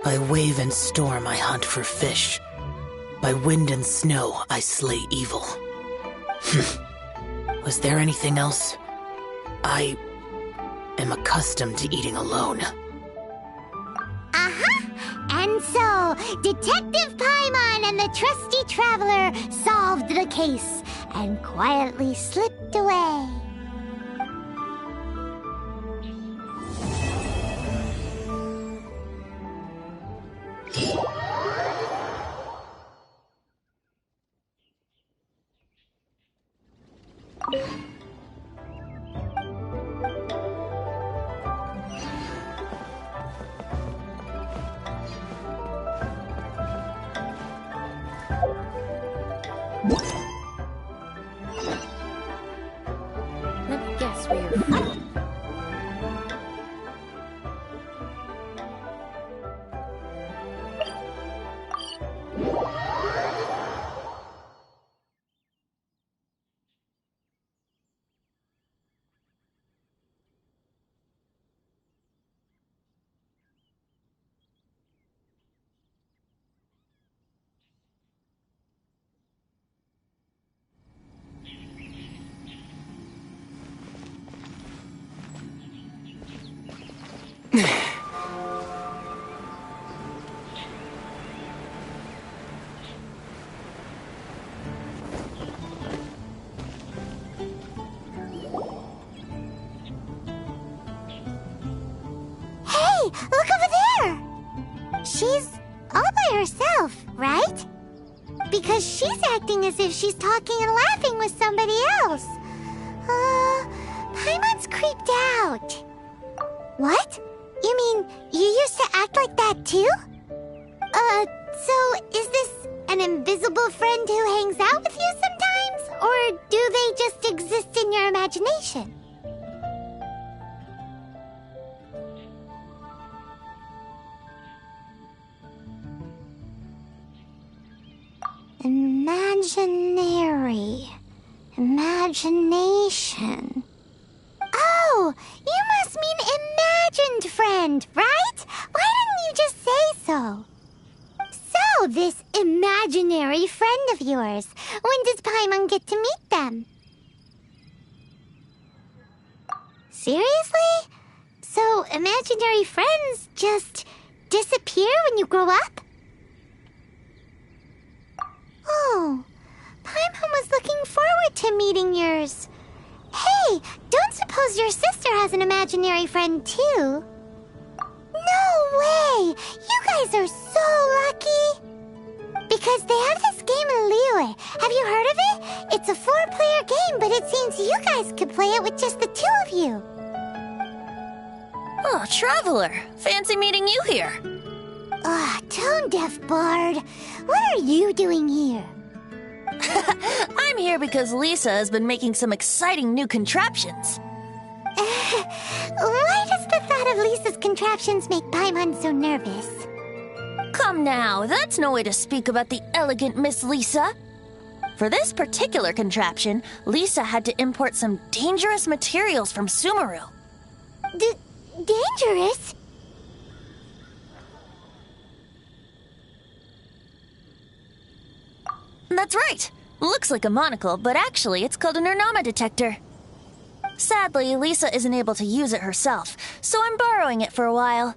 By wave and storm I hunt for fish. By wind and snow I slay evil. Was there anything else? I am accustomed to eating alone. Uh-huh. And so, Detective Paimon and the trusty traveler solved the case and quietly slipped away. Let me guess where you're from. Hey, look over there! She's all by herself, right? Because she's acting as if she's talking and laughing with somebody else. Paimon's creeped out. What? You mean you used to act like that too? So is this an invisible friend who hangs out with you sometimes? Or do they just exist in your imagination? Imagination. Oh, you must mean imagined friend, right? Why didn't you just say so? So, this imaginary friend of yours, when does Paimon get to meet them? Seriously? So, imaginary friends just disappear when you grow up? Oh, Paimon was looking forward to meeting yours. Hey, don't suppose your sister has an imaginary friend too? No way! You guys are so lucky! Because they have this game in Liyue. Have you heard of it? It's a 4-player game, but it seems you guys could play it with just the 2 of you. Oh, Traveler! Fancy meeting you here. Tone-deaf bard. What are you doing here? I'm here because Lisa has been making some exciting new contraptions. Why does the thought of Lisa's contraptions make Paimon so nervous? Come now, that's no way to speak about the elegant Miss Lisa. For this particular contraption, Lisa had to import some dangerous materials from Sumeru. Dangerous? That's right. Looks like a monocle, but actually it's called an Ernama detector. Sadly, Lisa isn't able to use it herself, so I'm borrowing it for a while.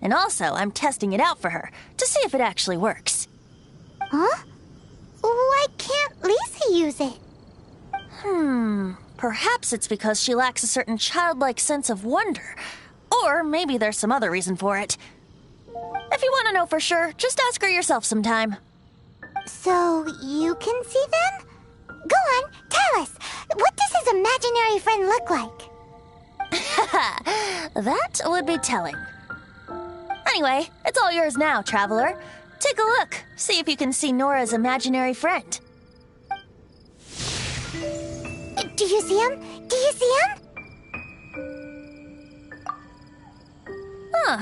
And also, I'm testing it out for her, to see if it actually works. Huh? Why can't Lisa use it? Perhaps it's because she lacks a certain childlike sense of wonder. Or maybe there's some other reason for it. If you want to know for sure, just ask her yourself sometime. So, you can see them? Go on, tell us. What does his imaginary friend look like? That would be telling. Anyway, it's all yours now, Traveler. Take a look. See if you can see Nora's imaginary friend. Do you see him? Do you see him?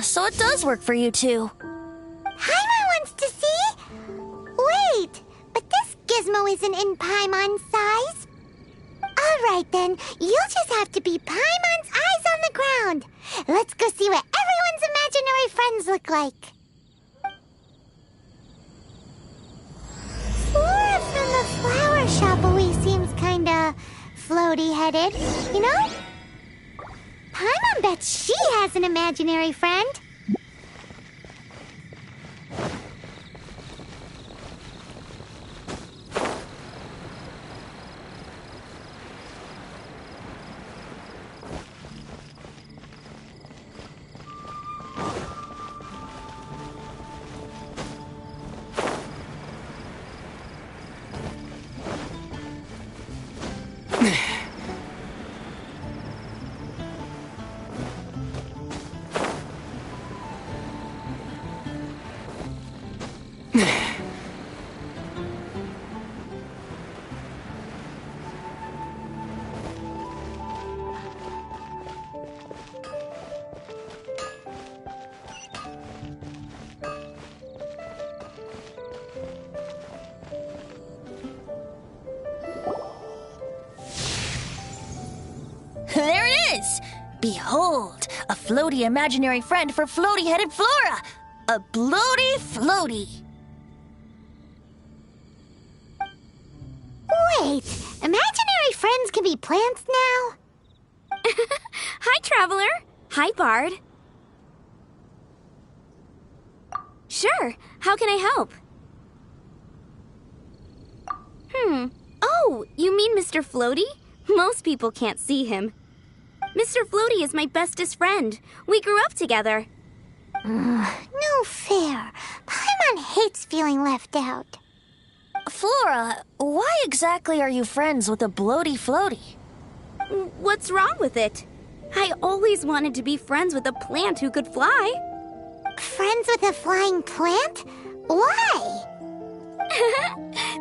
So it does work for you two. Paimon wants to see? Wait, but this gizmo isn't in Paimon's size. Alright then, you'll just have to be Paimon's eyes on the ground. Let's go see what everyone's imaginary friends look like. Flora from the flower shop always seems kinda floaty-headed, you know? Paimon bets she has an imaginary friend. There it is! Behold, a floaty imaginary friend for floaty-headed Flora! A bloaty floaty! Wait, imaginary friends can be plants now? Hi, Traveler. Hi, Bard. Sure, how can I help? Oh, you mean Mr. Floaty? Most people can't see him. Mr. Floaty is my bestest friend. We grew up together. No fair. Paimon hates feeling left out. Flora, why exactly are you friends with a bloaty floaty? What's wrong with it? I always wanted to be friends with a plant who could fly. Friends with a flying plant? Why?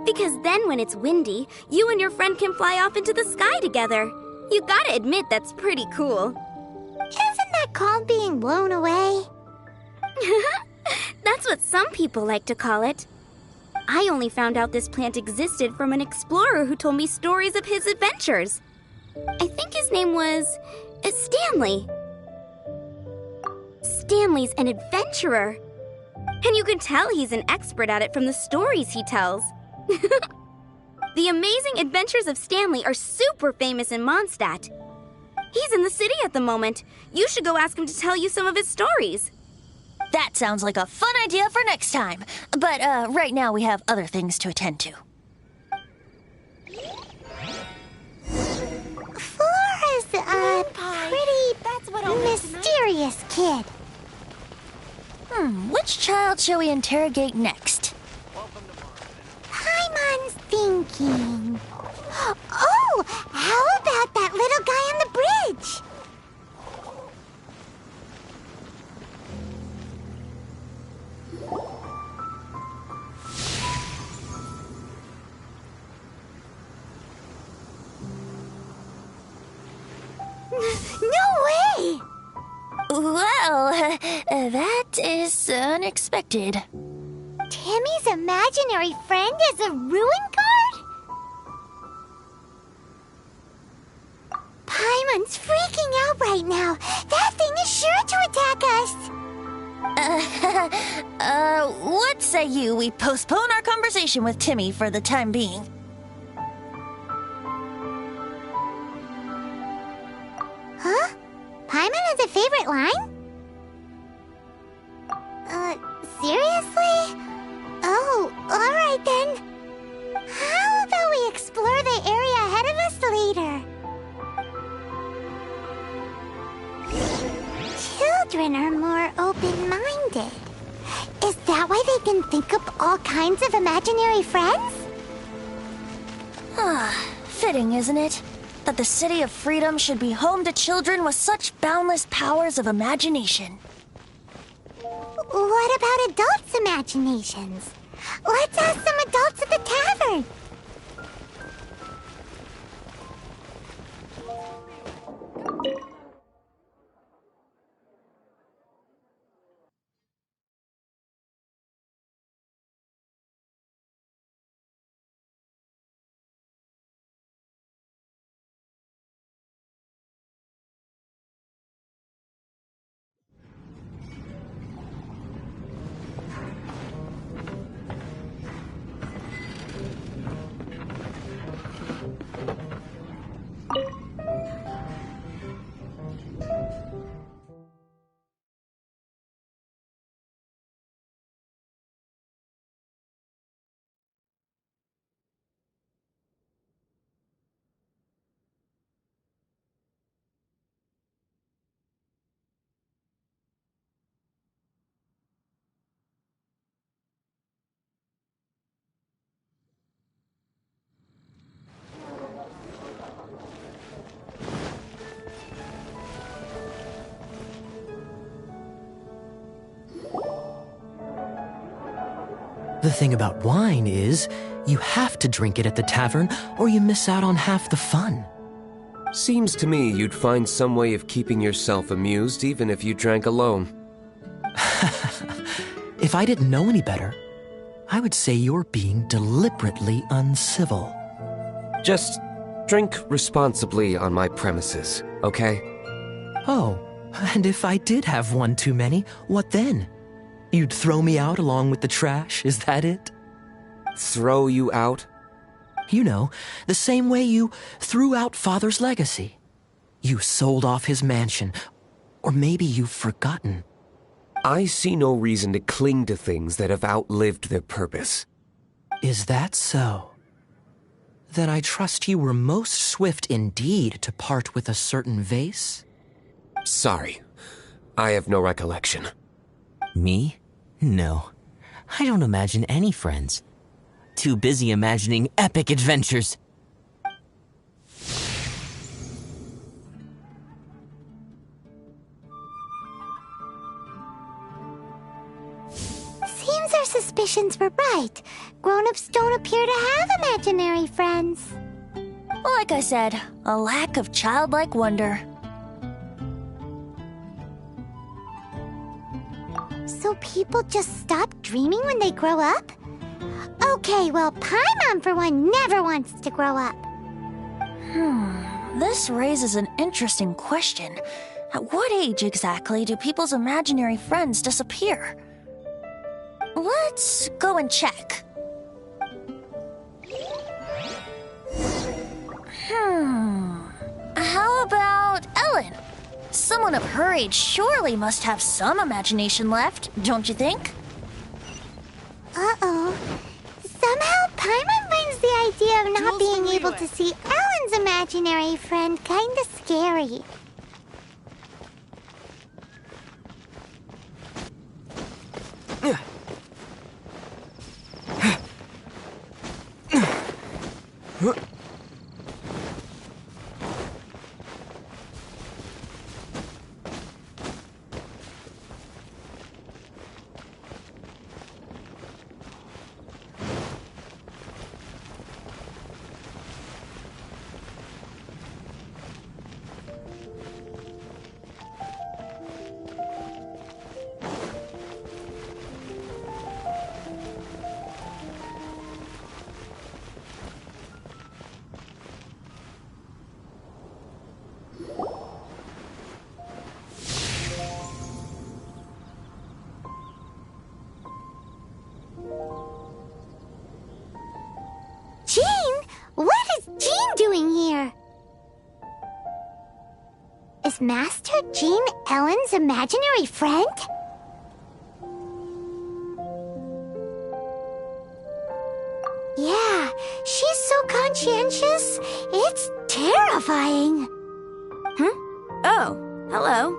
Because then when it's windy, you and your friend can fly off into the sky together. You gotta admit that's pretty cool. Isn't that called being blown away? That's what some people like to call it. I only found out this plant existed from an explorer who told me stories of his adventures. I think his name was Stanley. Stanley's an adventurer. And you can tell he's an expert at it from the stories he tells. The amazing adventures of Stanley are super famous in Mondstadt. He's in the city at the moment. You should go ask him to tell you some of his stories. That sounds like a fun idea for next time. But right now we have other things to attend to. Flora's a pretty mysterious kid. Which child shall we interrogate next? Paimon's thinking. Oh, how about that little guy on the bridge? No way! Well, that is unexpected. Timmy's imaginary friend is a ruin guard? Paimon's freaking out right now. That thing is sure to attack us. What say we postpone our conversation with Timmy for the time being? Huh? Paimon has a favorite line? Seriously? Oh, alright then. How about we explore the area ahead of us later? Children are more open-minded. Is that why they can think up all kinds of imaginary friends? Fitting, isn't it? That the City of Freedom should be home to children with such boundless powers of imagination. What about adults' imaginations? Let's ask some adults at the tavern. The thing about wine is, you have to drink it at the tavern, or you miss out on half the fun. Seems to me you'd find some way of keeping yourself amused even if you drank alone. If I didn't know any better, I would say you're being deliberately uncivil. Just drink responsibly on my premises, okay? Oh, and if I did have one too many, what then? You'd throw me out along with the trash, is that it? Throw you out? You know, the same way you threw out Father's legacy. You sold off his mansion, or maybe you've forgotten. I see no reason to cling to things that have outlived their purpose. Is that so? Then I trust you were most swift indeed to part with a certain vase? Sorry, I have no recollection. Me? No. I don't imagine any friends. Too busy imagining epic adventures. Seems our suspicions were right. Grown-ups don't appear to have imaginary friends. Like I said, a lack of childlike wonder. So people just stop dreaming when they grow up? Okay, well, Paimon, for one, never wants to grow up. This raises an interesting question. At what age exactly do people's imaginary friends disappear? Let's go and check. How about Ellen? Someone of her age surely must have some imagination left, don't you think? Uh-oh. Somehow Paimon finds the idea of not being able to see Ellen's imaginary friend kinda scary. Is Master Jean Ellen's imaginary friend? Yeah, she's so conscientious. It's terrifying. Huh? Oh, hello.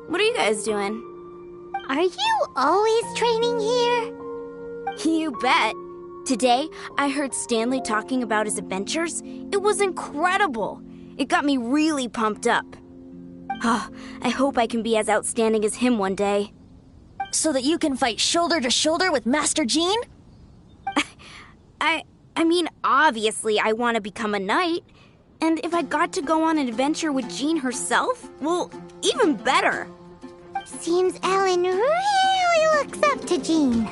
What are you guys doing? Are you always training here? You bet. Today, I heard Stanley talking about his adventures. It was incredible. It got me really pumped up. I hope I can be as outstanding as him one day. So that you can fight shoulder to shoulder with Master Jean? I mean, obviously I want to become a knight. And if I got to go on an adventure with Jean herself, well, even better. Seems Ellen really looks up to Jean.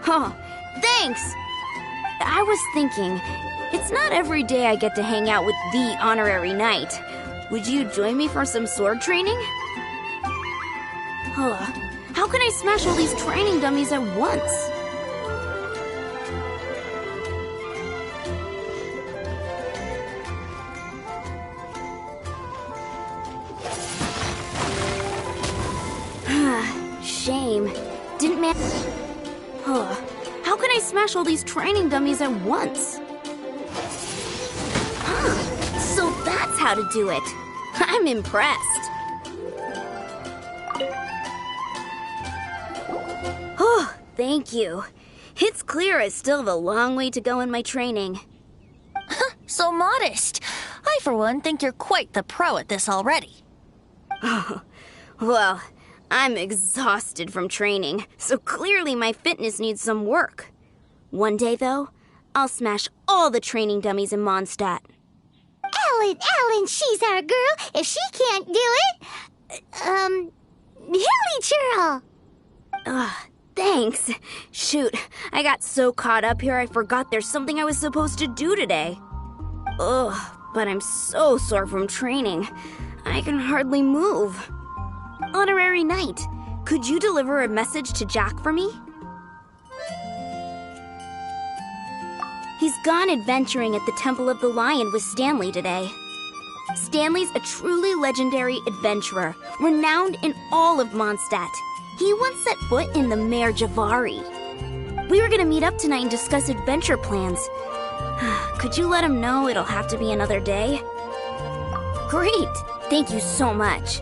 Huh, thanks! I was thinking, it's not every day I get to hang out with the honorary knight. Would you join me for some sword training? How can I smash all these training dummies at once? Shame. Didn't man. How can I smash all these training dummies at once? So that's how to do it. I'm impressed. Oh, thank you. It's clear I still have a long way to go in my training. So modest. I, for one, think you're quite the pro at this already. Well, I'm exhausted from training, so clearly my fitness needs some work. One day, though, I'll smash all the training dummies in Mondstadt. Ellen, she's our girl. If she can't do it, Hilly Churl. Thanks. Shoot, I got so caught up here I forgot there's something I was supposed to do today. But I'm so sore from training. I can hardly move. Honorary Knight, could you deliver a message to Jack for me? He's gone adventuring at the Temple of the Lion with Stanley today. Stanley's a truly legendary adventurer, renowned in all of Mondstadt. He once set foot in the Mare Javari. We were gonna meet up tonight and discuss adventure plans. Could you let him know it'll have to be another day? Great! Thank you so much.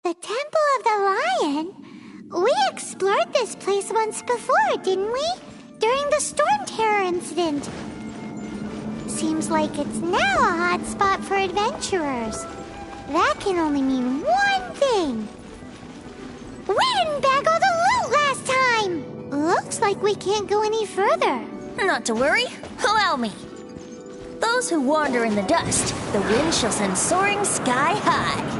The Temple of the Lion? We explored this place once before, didn't we? During the Storm Terror incident. Seems like it's now a hot spot for adventurers. That can only mean one thing. We didn't bag all the loot last time! Looks like we can't go any further. Not to worry. Allow me. Those who wander in the dust, the wind shall send soaring sky high.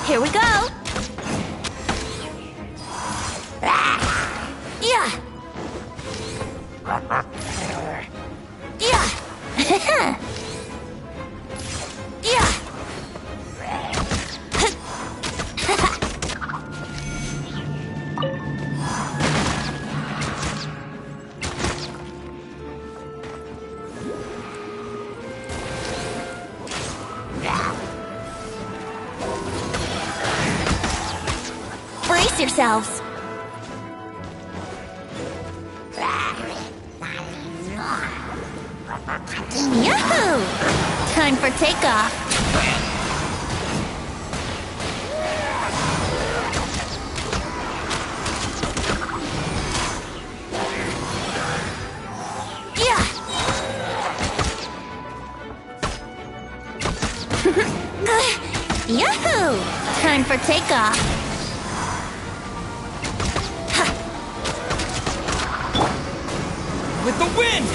Here we go! Yeah! Yeah! Yeah! Brace yourselves! Yahoo! Time for takeoff! Yeah! Yahoo! Time for takeoff! With the wind!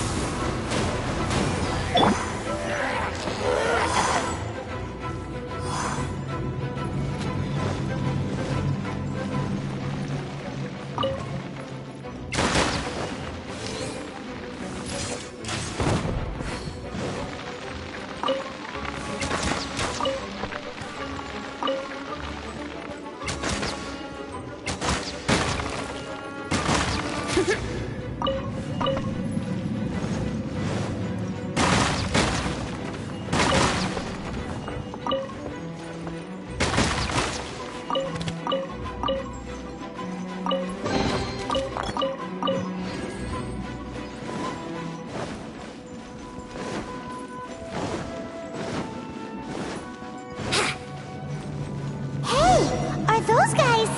Those guys!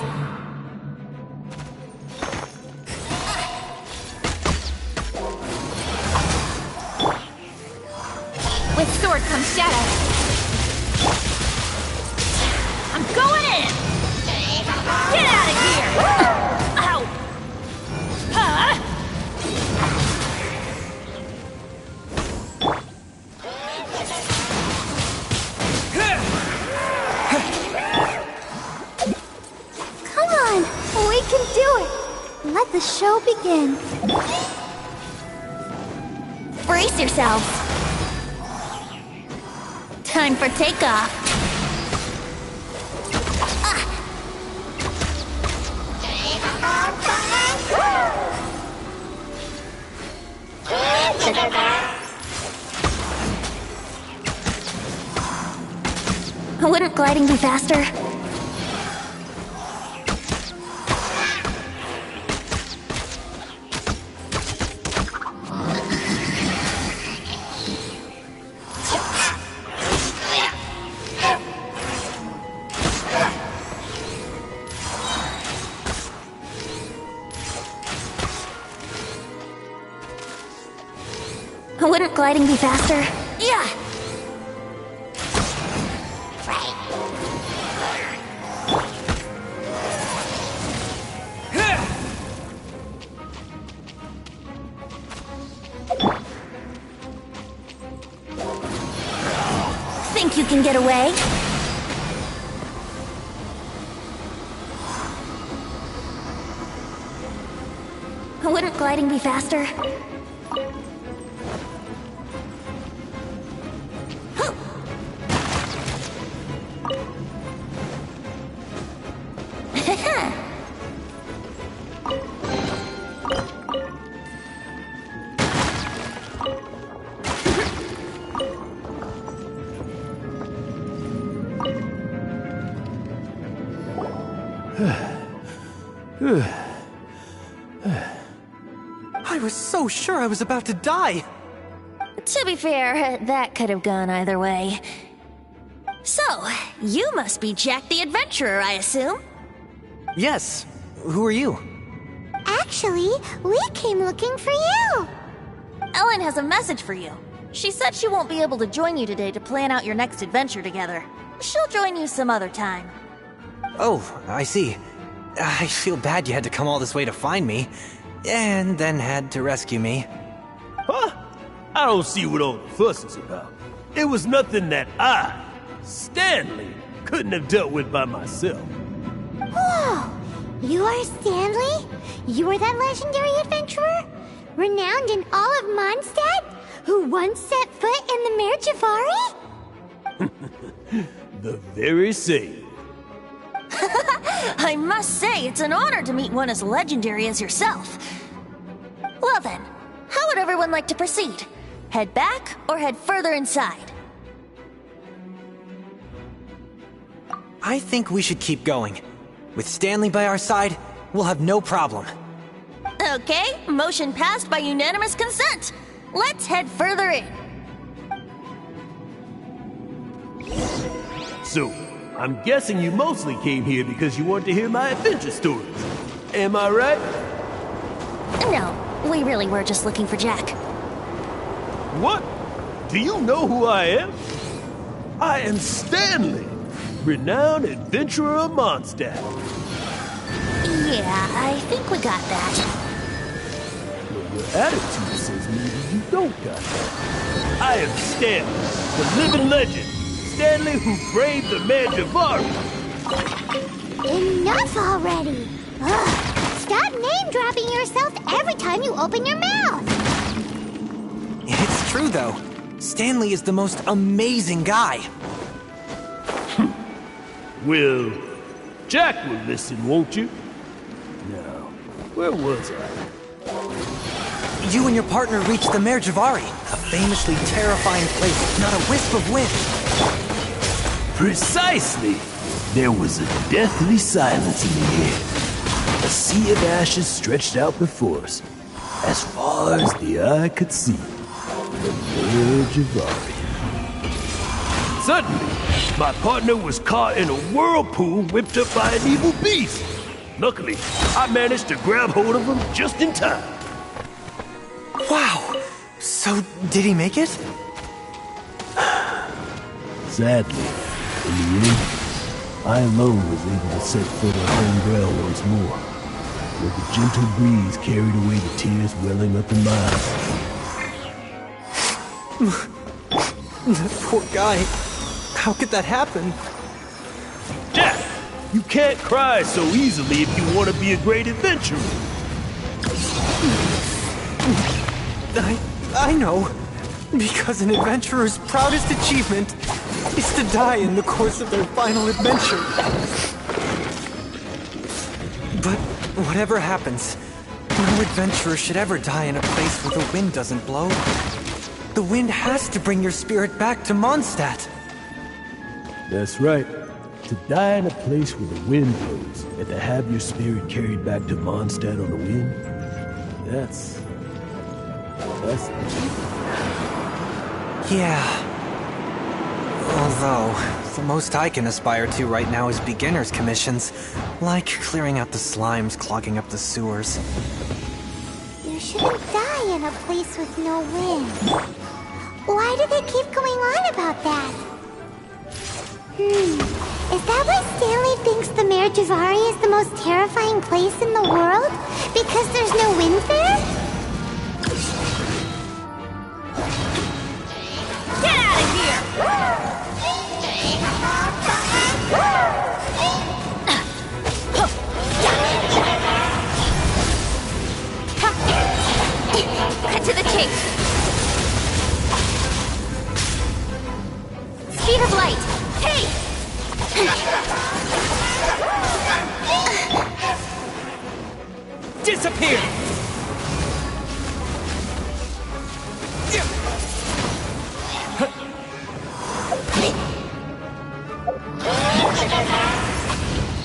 With sword comes shadow. I'm going in! Get out of here! Ow! Huh? Come on! We can do it! Let the show begin. Brace yourselves! Time for takeoff! Wouldn't gliding be faster? Wouldn't gliding be faster? Yeah! Think you can get away? Wouldn't gliding be faster? I was so sure I was about to die. To be fair, that could have gone either way. So, you must be Jack the Adventurer, I assume? Yes. Who are you? Actually, we came looking for you. Ellen has a message for you. She said she won't be able to join you today to plan out your next adventure together. She'll join you some other time. Oh, I see. I feel bad you had to come all this way to find me, and then had to rescue me. Huh? I don't see what all the fuss is about. It was nothing that I, Stanley, couldn't have dealt with by myself. Whoa! You are Stanley? You are that legendary adventurer? Renowned in all of Mondstadt? Who once set foot in the Mare Javari? The very same. I must say, it's an honor to meet one as legendary as yourself. Well then, how would everyone like to proceed? Head back or head further inside? I think we should keep going. With Stanley by our side, we'll have no problem. Okay, motion passed by unanimous consent. Let's head further in. So, I'm guessing you mostly came here because you want to hear my adventure stories. Am I right? No, we really were just looking for Jack. What? Do you know who I am? I am Stanley, renowned adventurer of Mondstadt. Yeah, I think we got that. Well, your attitude says maybe you don't got that. I am Stanley, the living legend. Stanley who braved the Mare Javari. Enough already! Ugh. Stop name-dropping yourself every time you open your mouth! It's true, though. Stanley is the most amazing guy. Well, Jack will listen, won't you? Now, where was I? You and your partner reached the Mare Javari, a famously terrifying place with not a wisp of wind. Precisely! There was a deathly silence in the air. A sea of ashes stretched out before us, as far as the eye could see. The Mare Javari. Suddenly, my partner was caught in a whirlpool whipped up by an evil beast. Luckily, I managed to grab hold of him just in time. Wow! So, did he make it? Sadly, in the end, I alone was able to set foot on home ground once more, where the gentle breeze carried away the tears welling up in my eyes. That poor guy. How could that happen? Jack, you can't cry so easily if you want to be a great adventurer. I know. Because an adventurer's proudest achievement is to die in the course of their final adventure. But whatever happens, no adventurer should ever die in a place where the wind doesn't blow. The wind has to bring your spirit back to Mondstadt. That's right. To die in a place where the wind blows, and to have your spirit carried back to Mondstadt on the wind, that's Yeah. Although, the most I can aspire to right now is beginner's commissions, like clearing out the slimes clogging up the sewers. You shouldn't die in a place with no wind. Why do they keep going on about that? Is that why Stanley thinks the Mare Javari is the most terrifying place in the world? Because there's no wind there? Get out of here! Cut to the chase. Speed of light. Hey! Disappear!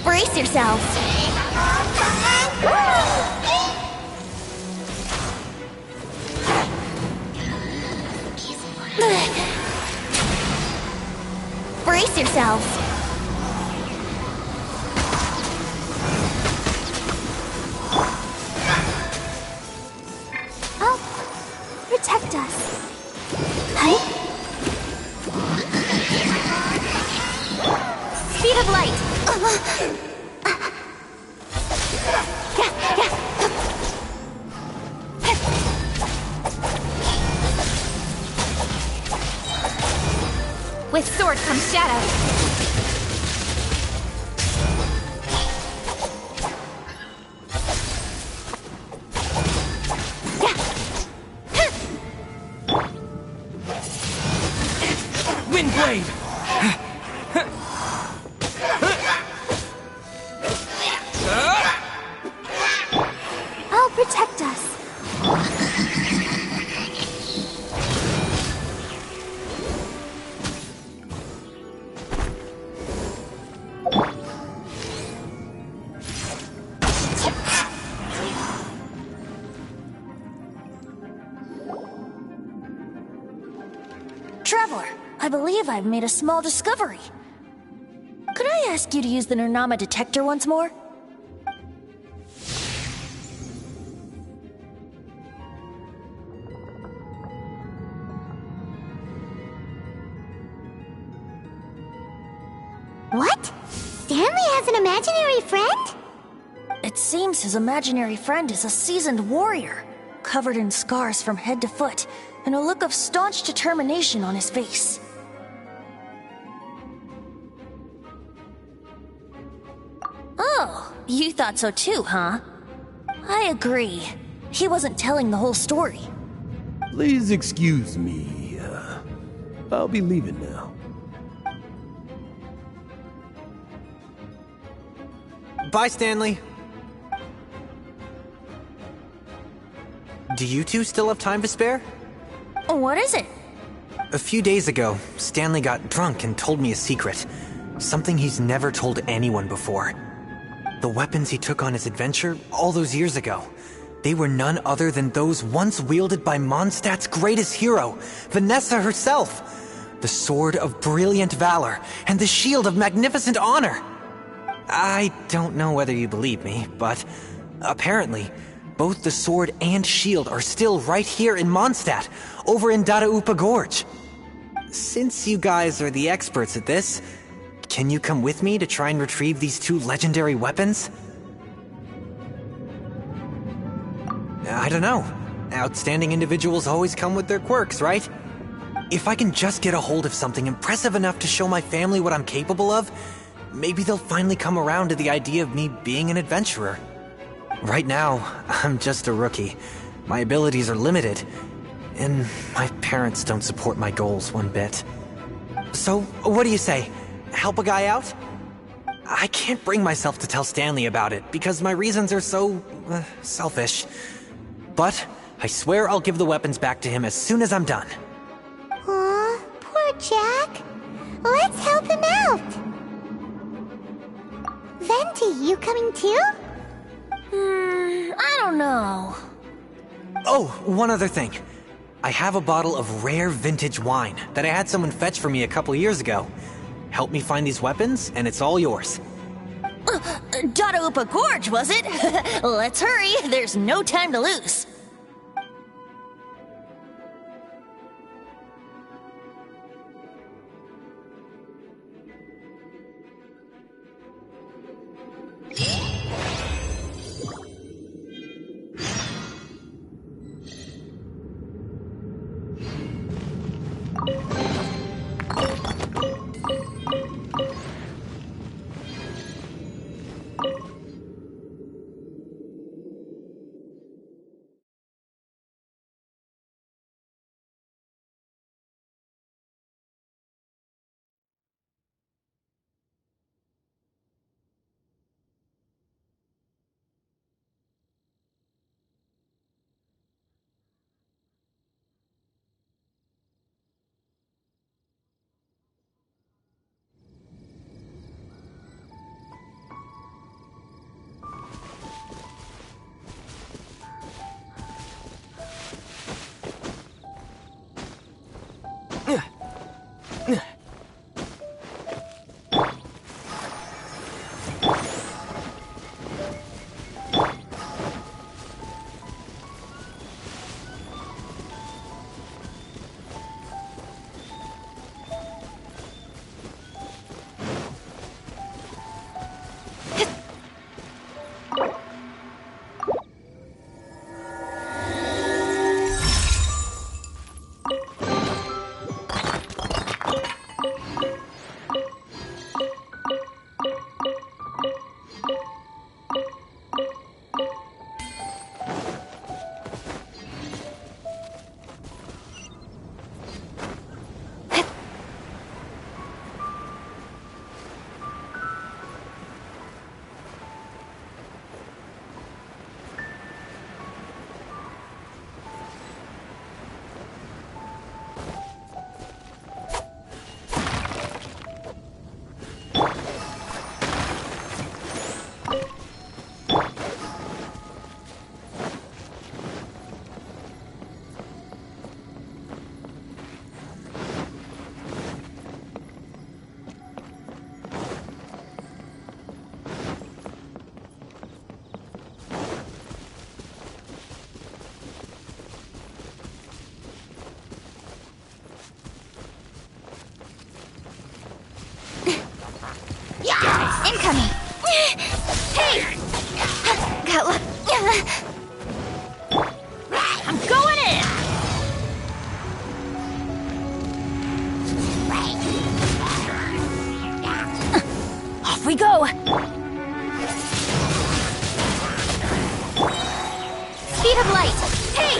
Brace yourselves. Brace yourselves. Oh, protect us. Speed of light. With sword comes shadow. I'll protect us. Traveler, I believe I've made a small discovery. Could I ask you to use the Nernama detector once more? What? Stanley has an imaginary friend? It seems his imaginary friend is a seasoned warrior, covered in scars from head to foot, and a look of staunch determination on his face. Oh, you thought so too, huh? I agree. He wasn't telling the whole story. Please excuse me. I'll be leaving now. Bye, Stanley. Do you two still have time to spare? What is it? A few days ago, Stanley got drunk and told me a secret. Something he's never told anyone before. The weapons he took on his adventure all those years ago, they were none other than those once wielded by Mondstadt's greatest hero, Vanessa herself. The Sword of Brilliant Valor and the Shield of Magnificent Honor. I don't know whether you believe me, but apparently, both the sword and shield are still right here in Mondstadt, over in Dadaupa Gorge. Since you guys are the experts at this, can you come with me to try and retrieve these two legendary weapons? I don't know. Outstanding individuals always come with their quirks, right? If I can just get a hold of something impressive enough to show my family what I'm capable of, maybe they'll finally come around to the idea of me being an adventurer. Right now, I'm just a rookie. My abilities are limited, and my parents don't support my goals one bit. So, what do you say? Help a guy out? I can't bring myself to tell Stanley about it, because my reasons are so, selfish. But, I swear I'll give the weapons back to him as soon as I'm done. Aw, poor Jack. Let's help him out. Venti, you coming too? I don't know. Oh, one other thing. I have a bottle of rare vintage wine that I had someone fetch for me a couple years ago. Help me find these weapons, and it's all yours. Dadaupa Gorge, was it? Let's hurry, there's no time to lose. Incoming! Hey! Got luck. I'm going in! Off we go! Speed of light! Hey!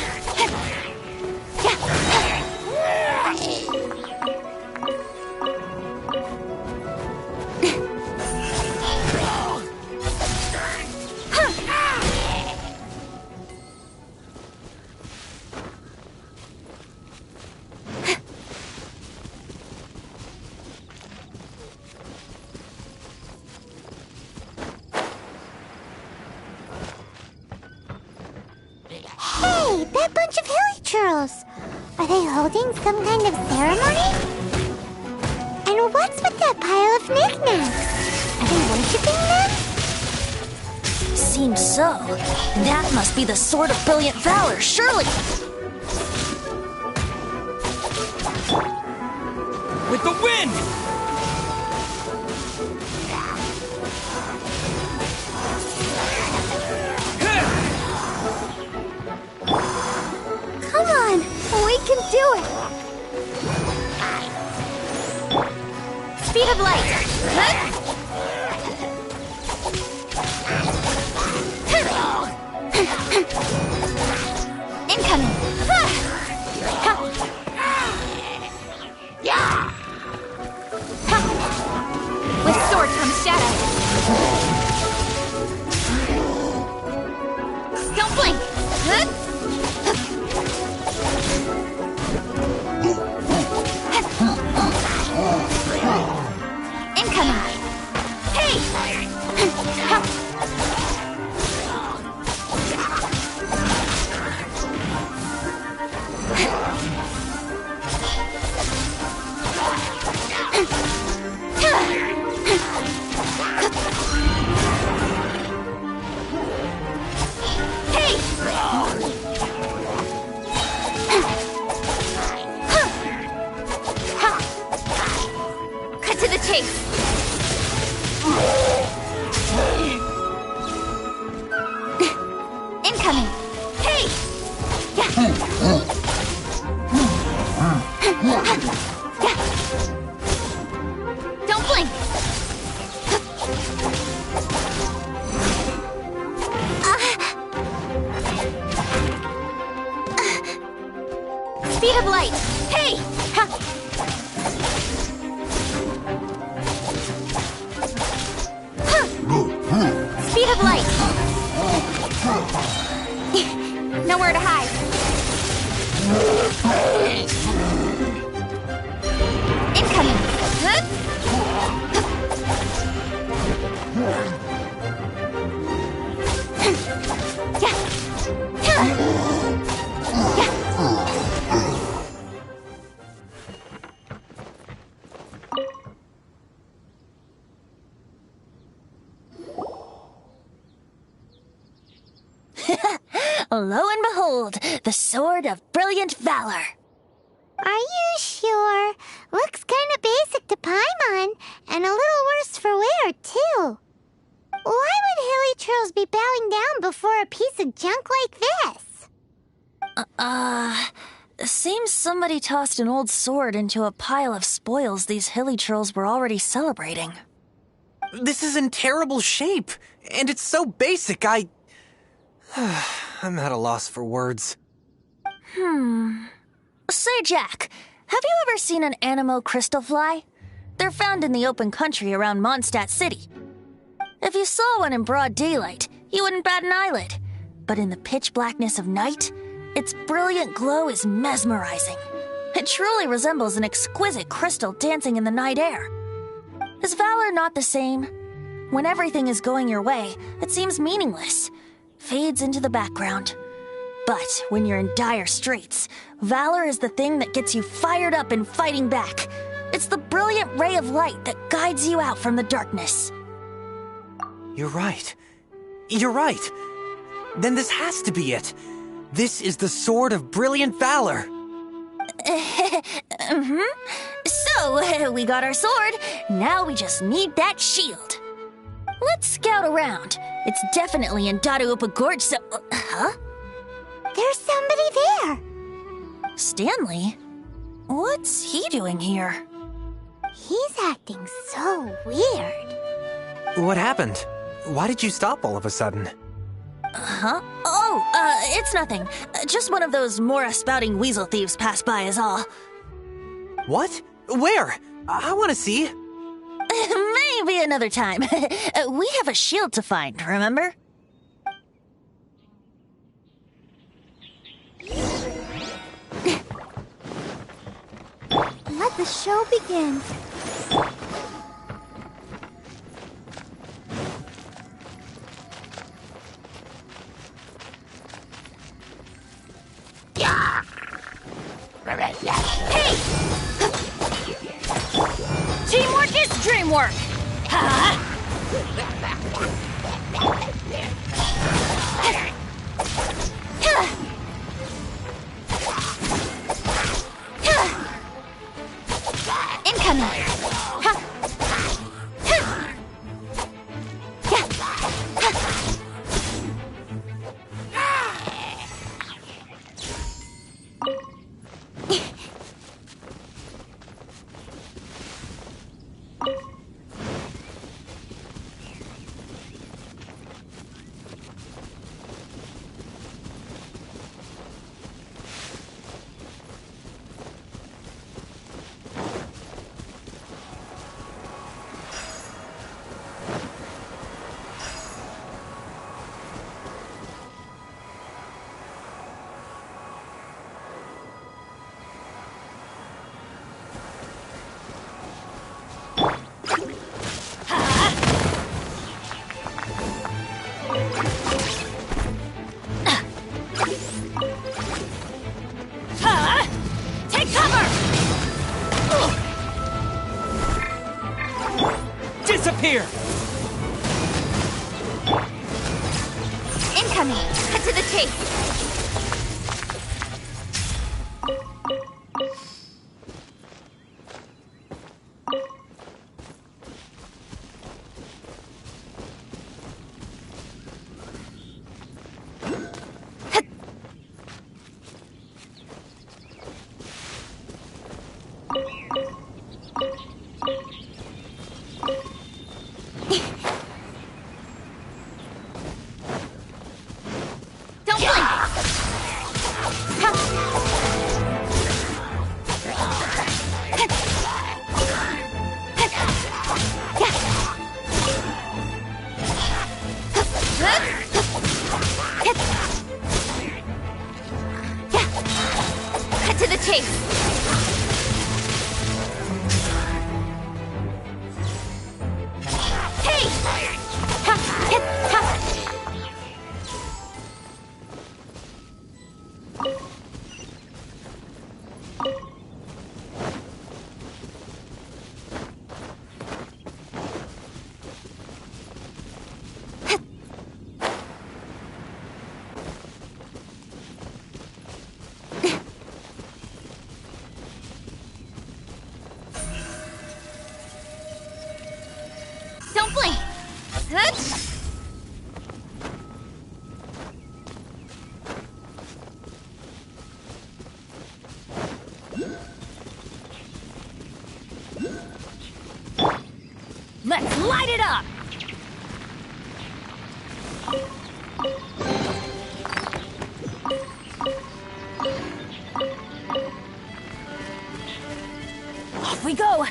Hey, that bunch of hilichurls! Are they holding some kind of ceremony? And what's with that pile of knickknacks? Are they worshipping them? Seems so. That must be the Sword of Brilliant Valor, surely! With the wind! Come on! We can do it! Speed of light! Incoming! With sword comes shadow! Don't blink! Incoming! Hey! Cut to the chase! Incoming! Hey! Don't blink! Speed of light! Hey! Speed of light! Nowhere to hide. Incoming! Lo and behold, the Sword of Brilliant Valor. Are you sure? Looks kinda basic to Paimon, and a little worse for wear, too. Why would hilichurls be bowing down before a piece of junk like this? Seems somebody tossed an old sword into a pile of spoils these hilichurls were already celebrating. This is in terrible shape, and it's so basic, I'm at a loss for words. Say, Jack, have you ever seen an Anemo crystal fly? They're found in the open country around Mondstadt City. If you saw one in broad daylight, you wouldn't bat an eyelid. But in the pitch blackness of night, its brilliant glow is mesmerizing. It truly resembles an exquisite crystal dancing in the night air. Is valor not the same? When everything is going your way, it seems meaningless, fades into the background. But when you're in dire straits, valor is the thing that gets you fired up and fighting back. It's the brilliant ray of light that guides you out from the darkness. You're right. You're right. Then this has to be it. This is the Sword of Brilliant Valor. So, we got our sword. Now we just need that shield. Let's scout around. It's definitely in Dadaupa Gorge, so... huh? There's somebody there. Stanley? What's he doing here? He's acting so weird. What happened? Why did you stop all of a sudden? Huh? Oh, it's nothing. Just one of those Mora-spouting weasel thieves passed by is all. What? Where? I want to see. Maybe another time. We have a shield to find, remember? Let the show begin. Hey! Teamwork is dreamwork! Incoming! Take cover! Disappear! Incoming! Cut to the chase! To the chase! Hey! Ha! Hit! Ha! Don't blink! Let's light it up! Off we go!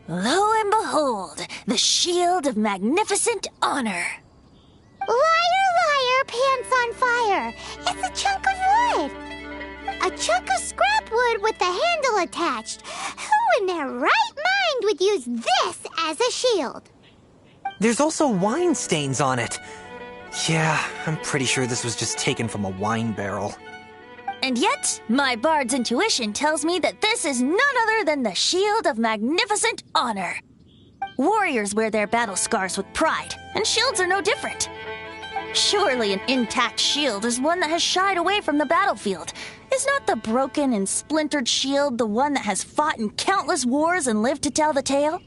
Lo and behold, the shield of magnificent honor. Liar, liar, pants on fire! It's a chunk of wood! A chunk of scrap wood with the handle attached. Who in their right mind would use this as a shield? There's also wine stains on it. Yeah, I'm pretty sure this was just taken from a wine barrel. And yet, my bard's intuition tells me that this is none other than the Shield of Magnificent Honor. Warriors wear their battle scars with pride, and shields are no different. Surely an intact shield is one that has shied away from the battlefield. Is not the broken and splintered shield the one that has fought in countless wars and lived to tell the tale?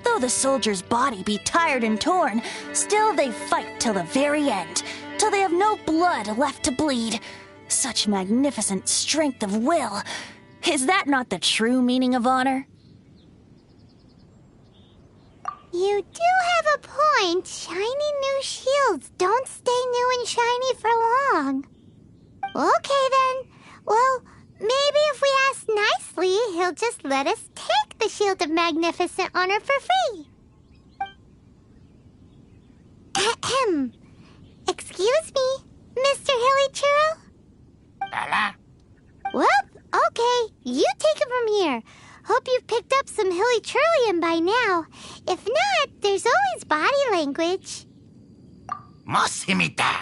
Though the soldier's body be tired and torn, still they fight till the very end, till they have no blood left to bleed. Such magnificent strength of will. Is that not the true meaning of honor? You do have a point. Shiny new shields don't stay new and shiny for long. Okay then. Well, maybe if we ask nicely, he'll just let us take the Shield of Magnificent Honor for free. Ahem. Excuse me, Mr. Hillychurl? Well, okay. You take it from here. Hope you've picked up some Hillychurlian by now. If not, there's always body language. Mosimita.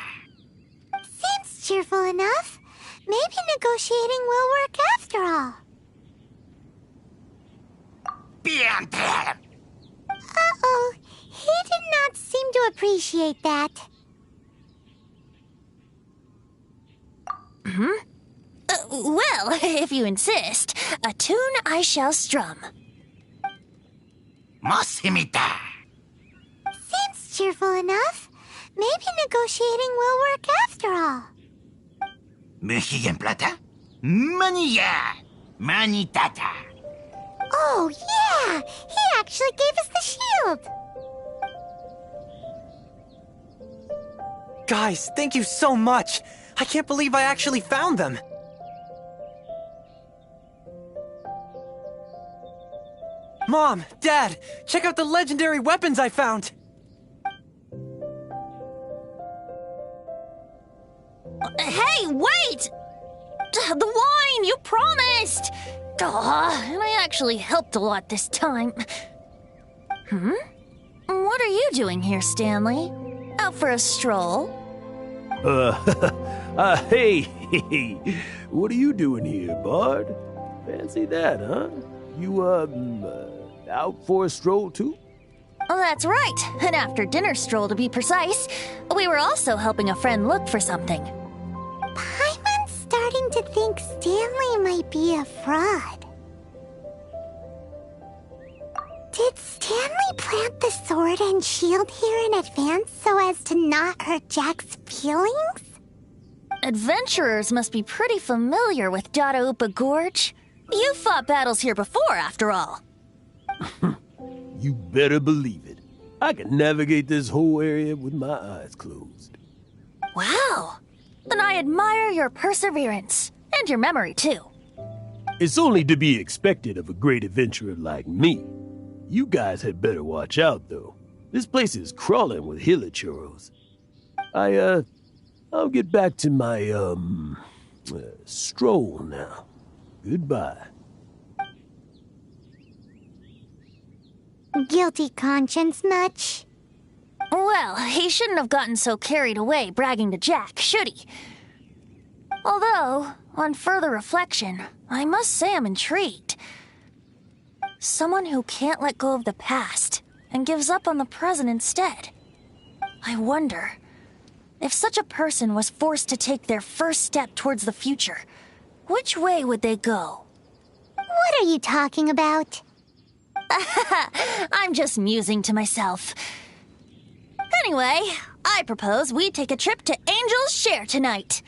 Seems cheerful enough. Maybe negotiating will work after all. Uh-oh. He did not seem to appreciate that. Well, if you insist, a tune I shall strum. Mosimita. Seems cheerful enough. Maybe negotiating will work after all. Mexican plata? Manilla. Manitata. Oh, yeah! He actually gave us the shield! Guys, thank you so much! I can't believe I actually found them! Mom, Dad, check out the legendary weapons I found! Hey, wait! The wine, you promised! And I actually helped a lot this time. What are you doing here, Stanley? Out for a stroll? Hey, what are you doing here, Bard? Fancy that, huh? You, out for a stroll, too? Oh, that's right. An after-dinner stroll, to be precise. We were also helping a friend look for something. Paimon's starting to think Stanley might be a fraud. Did Stanley plant the sword and shield here in advance so as to not hurt Jack's feelings? Adventurers must be pretty familiar with Dadaupa Gorge. You fought battles here before, after all. You better believe it. I can navigate this whole area with my eyes closed. Wow. Then I admire your perseverance. And your memory, too. It's only to be expected of a great adventurer like me. You guys had better watch out, though. This place is crawling with hilichurls. I'll get back to my, stroll now. Goodbye. Guilty conscience much? Well, he shouldn't have gotten so carried away bragging to Jack, should he? Although, on further reflection, I must say I'm intrigued. Someone who can't let go of the past and gives up on the present instead. I wonder, if such a person was forced to take their first step towards the future, which way would they go? What are you talking about? I'm just musing to myself. Anyway, I propose we take a trip to Angel's Share tonight.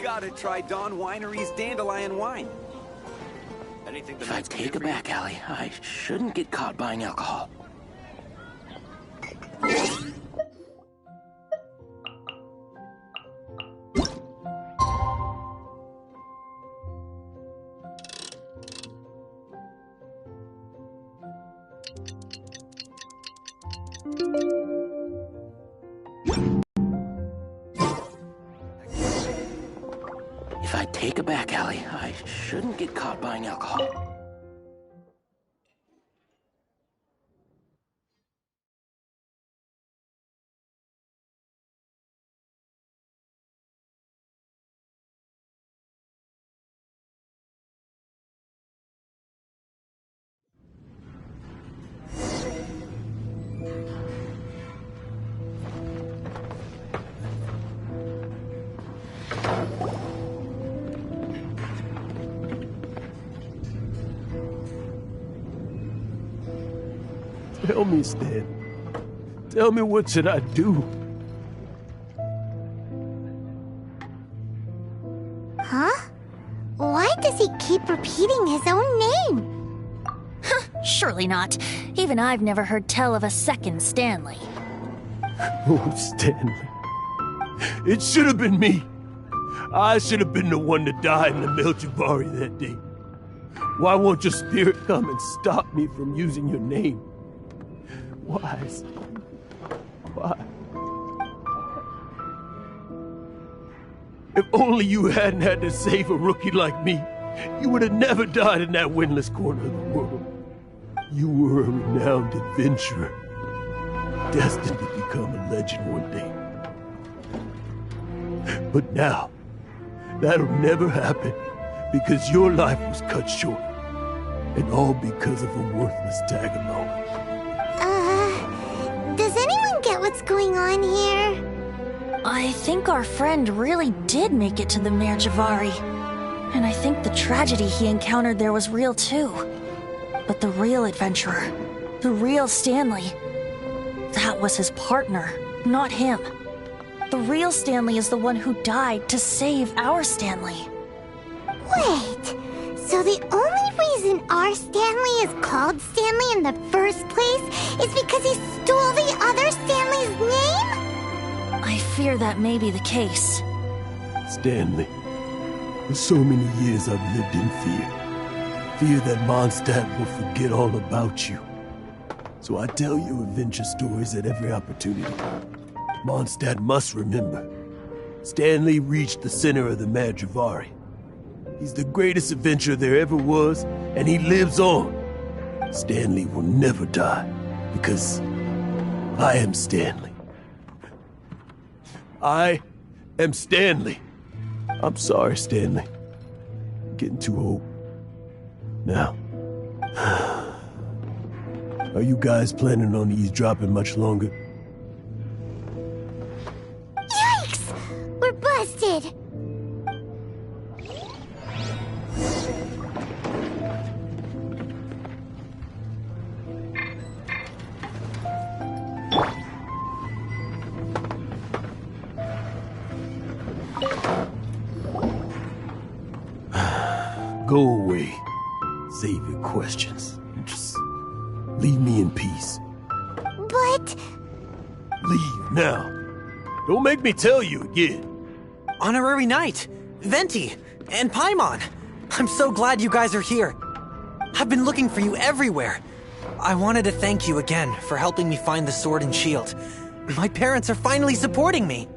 gotta try Dawn Winery's dandelion wine. Anything if I take it back, Allie, I shouldn't get caught buying alcohol. If I take it back, Allie, I shouldn't get caught buying alcohol. Tell me, Stan. Tell me, what should I do? Huh? Why does he keep repeating his own name? Surely not. Even I've never heard tell of a second Stanley. Oh, Stanley. It should have been me. I should have been the one to die in the Melchivari that day. Why won't your spirit come and stop me from using your name? Why? Why? If only you hadn't had to save a rookie like me, you would have never died in that windless corner of the world. You were a renowned adventurer, destined to become a legend one day. But now, that'll never happen, because your life was cut short, and all because of a worthless tag-along. Does anyone get what's going on here? I think our friend really did make it to the Merjavari. And I think the tragedy he encountered there was real too. But the real adventurer, the real Stanley, that was his partner, not him. The real Stanley is the one who died to save our Stanley. Wait, so the only reason our Stanley is called Stanley in the first place is because he stole the other Stanley's name? I fear that may be the case. Stanley, for so many years I've lived in fear. Fear that Mondstadt will forget all about you. So I tell you adventure stories at every opportunity. Mondstadt must remember. Stanley reached the center of the Merjavari. He's the greatest adventurer there ever was, and he lives on. Stanley will never die, because I am Stanley. I am Stanley. I'm sorry, Stanley. I'm getting too old. Now, are you guys planning on eavesdropping much longer? Yikes! We're busted! Go away. Save your questions. Just leave me in peace. But... Leave now. Don't make me tell you again. Honorary Knight, Venti, and Paimon. I'm so glad you guys are here. I've been looking for you everywhere. I wanted to thank you again for helping me find the sword and shield. My parents are finally supporting me.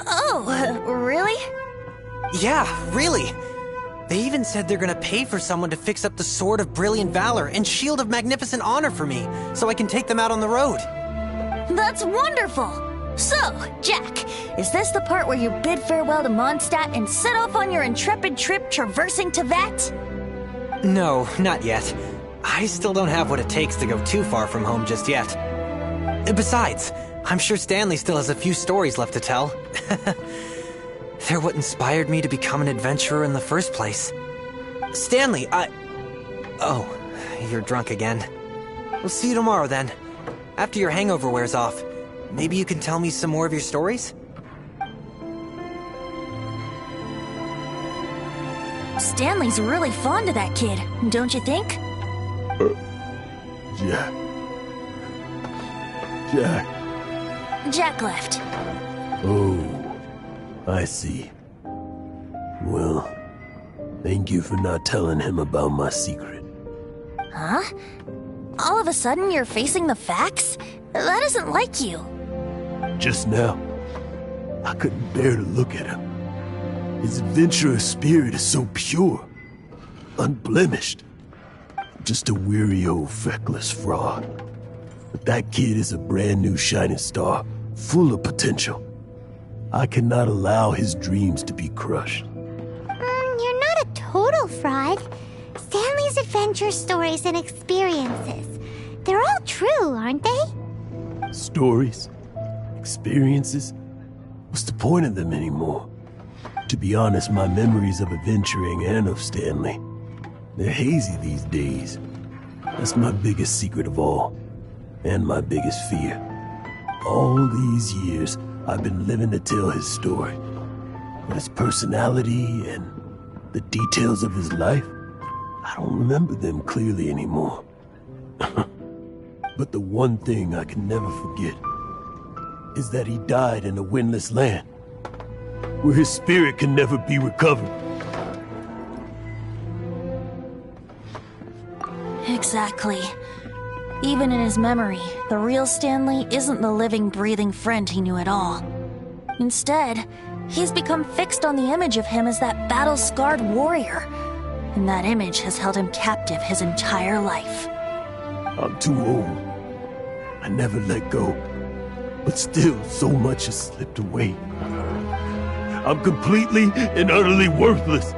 Oh, really? Yeah, really. They even said they're gonna pay for someone to fix up the Sword of Brilliant Valor and Shield of Magnificent Honor for me, so I can take them out on the road. That's wonderful! So, Jack, is this the part where you bid farewell to Mondstadt and set off on your intrepid trip traversing Tevat? No, not yet. I still don't have what it takes to go too far from home just yet. Besides, I'm sure Stanley still has a few stories left to tell. They're what inspired me to become an adventurer in the first place. Stanley, Oh, you're drunk again. We'll see you tomorrow then. After your hangover wears off, maybe you can tell me some more of your stories? Stanley's really fond of that kid, don't you think? Jack. Jack. Jack left. Oh, I see. Well, thank you for not telling him about my secret. Huh? All of a sudden you're facing the facts? That isn't like you. Just now, I couldn't bear to look at him. His adventurous spirit is so pure, unblemished. Just a weary old feckless fraud. But that kid is a brand new shining star, full of potential. I cannot allow his dreams to be crushed. You're not a total fraud. Stanley's adventure stories and experiences, they're all true, aren't they? Stories? Experiences? What's the point of them anymore? To be honest, my memories of adventuring and of Stanley, they're hazy these days. That's my biggest secret of all, and my biggest fear. All these years, I've been living to tell his story. But his personality and the details of his life, I don't remember them clearly anymore. But the one thing I can never forget is that he died in a windless land, where his spirit can never be recovered. Exactly. Even in his memory, the real Stanley isn't the living, breathing friend he knew at all. Instead, he's become fixed on the image of him as that battle-scarred warrior. And that image has held him captive his entire life. I'm too old. I never let go. But still, so much has slipped away. I'm completely and utterly worthless.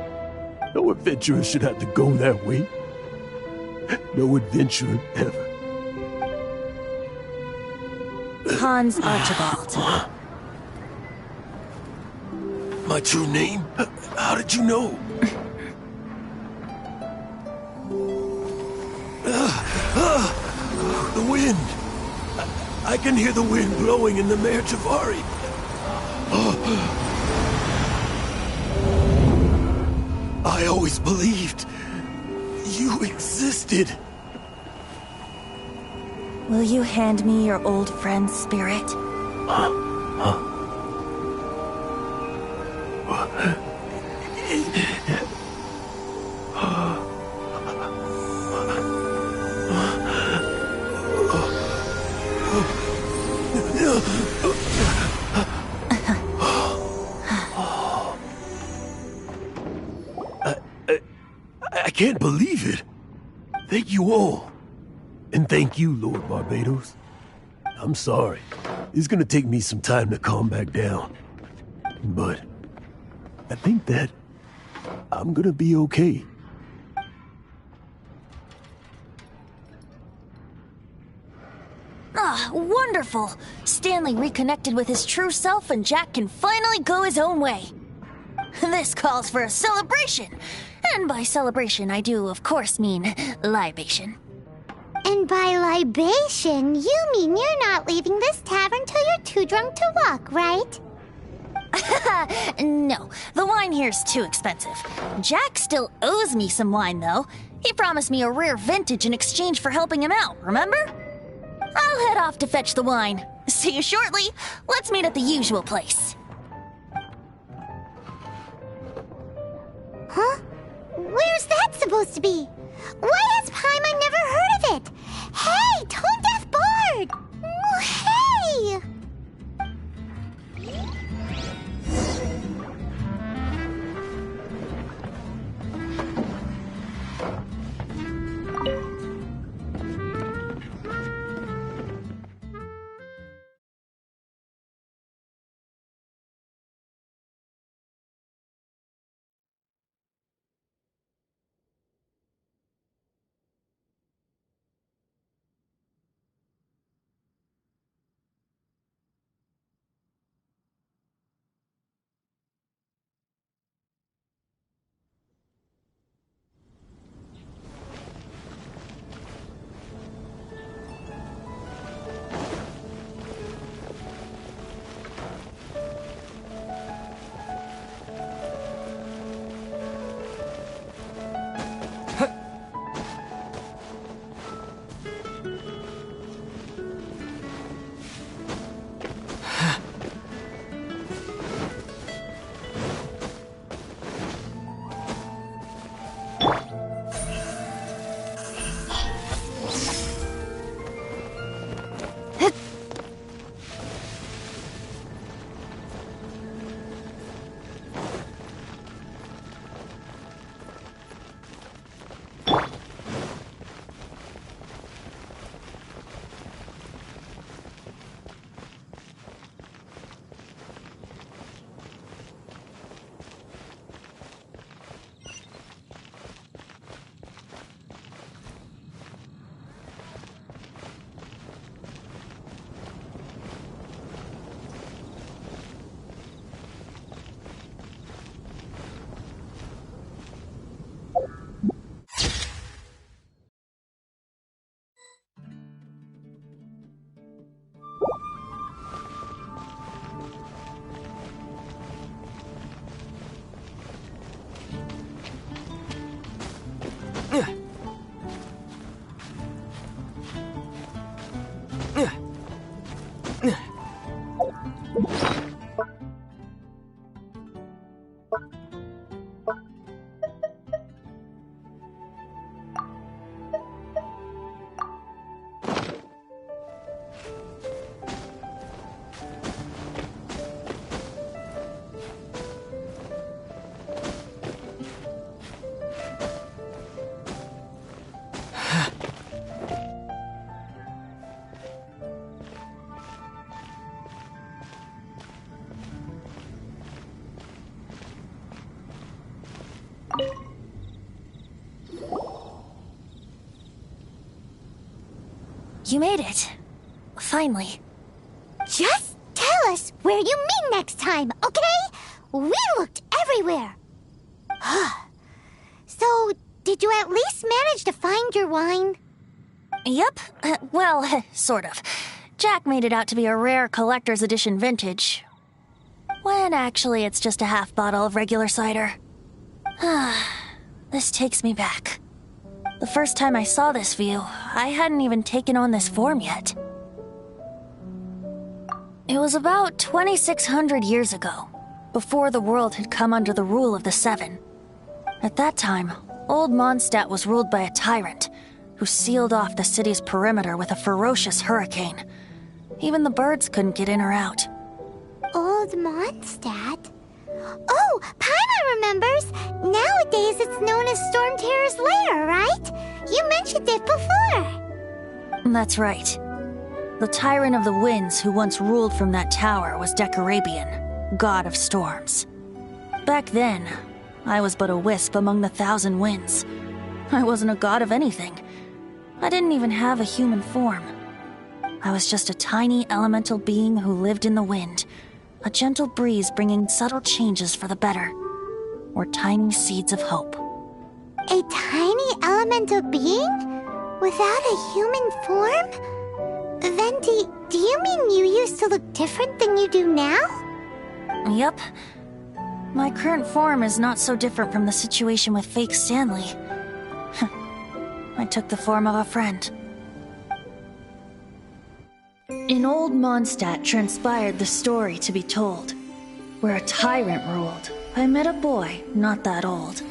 No adventurer should have to go that way. No adventurer ever. Hans Archibald. My true name? How did you know? The wind. I can hear the wind blowing in the Mare Javari. I always believed you existed. Will you hand me your old friend's spirit? I can't believe it. Thank you all. And thank you, Lord Barbados. I'm sorry. It's gonna take me some time to calm back down. But I think that I'm gonna be okay. Ah, wonderful! Stanley reconnected with his true self and Jack can finally go his own way. This calls for a celebration. And by celebration, I do, of course, mean libation. And by libation, you mean you're not leaving this tavern till you're too drunk to walk, right? No, the wine here's too expensive. Jack still owes me some wine, though. He promised me a rare vintage in exchange for helping him out, remember? I'll head off to fetch the wine. See you shortly. Let's meet at the usual place. Huh? Where's that supposed to be? Why has Paimon never heard of it? Hey, Tone Deaf Bard! Oh, hey! You made it. Finally. Just tell us where you meet next time, okay? We looked everywhere. So, did you at least manage to find your wine? Yep. Well, sort of. Jack made it out to be a rare collector's edition vintage. When actually it's just a half bottle of regular cider. This takes me back. The first time I saw this view, I hadn't even taken on this form yet. It was about 2,600 years ago, before the world had come under the rule of the Seven. At that time, Old Mondstadt was ruled by a tyrant, who sealed off the city's perimeter with a ferocious hurricane. Even the birds couldn't get in or out. Old Mondstadt? Oh, Paimon remembers! Nowadays it's known as Storm Terror's lair, right? You mentioned it before. That's right. The Tyrant of the Winds who once ruled from that tower was Decarabian, god of storms. Back then, I was but a wisp among the 1,000 winds. I wasn't a god of anything. I didn't even have a human form. I was just a tiny elemental being who lived in the wind, a gentle breeze bringing subtle changes for the better, or tiny seeds of hope. A tiny elemental being? Without a human form? Venti, do you mean you used to look different than you do now? Yep. My current form is not so different from the situation with fake Stanley. I took the form of a friend. In Old Mondstadt transpired the story to be told. Where a tyrant ruled, I met a boy not that old.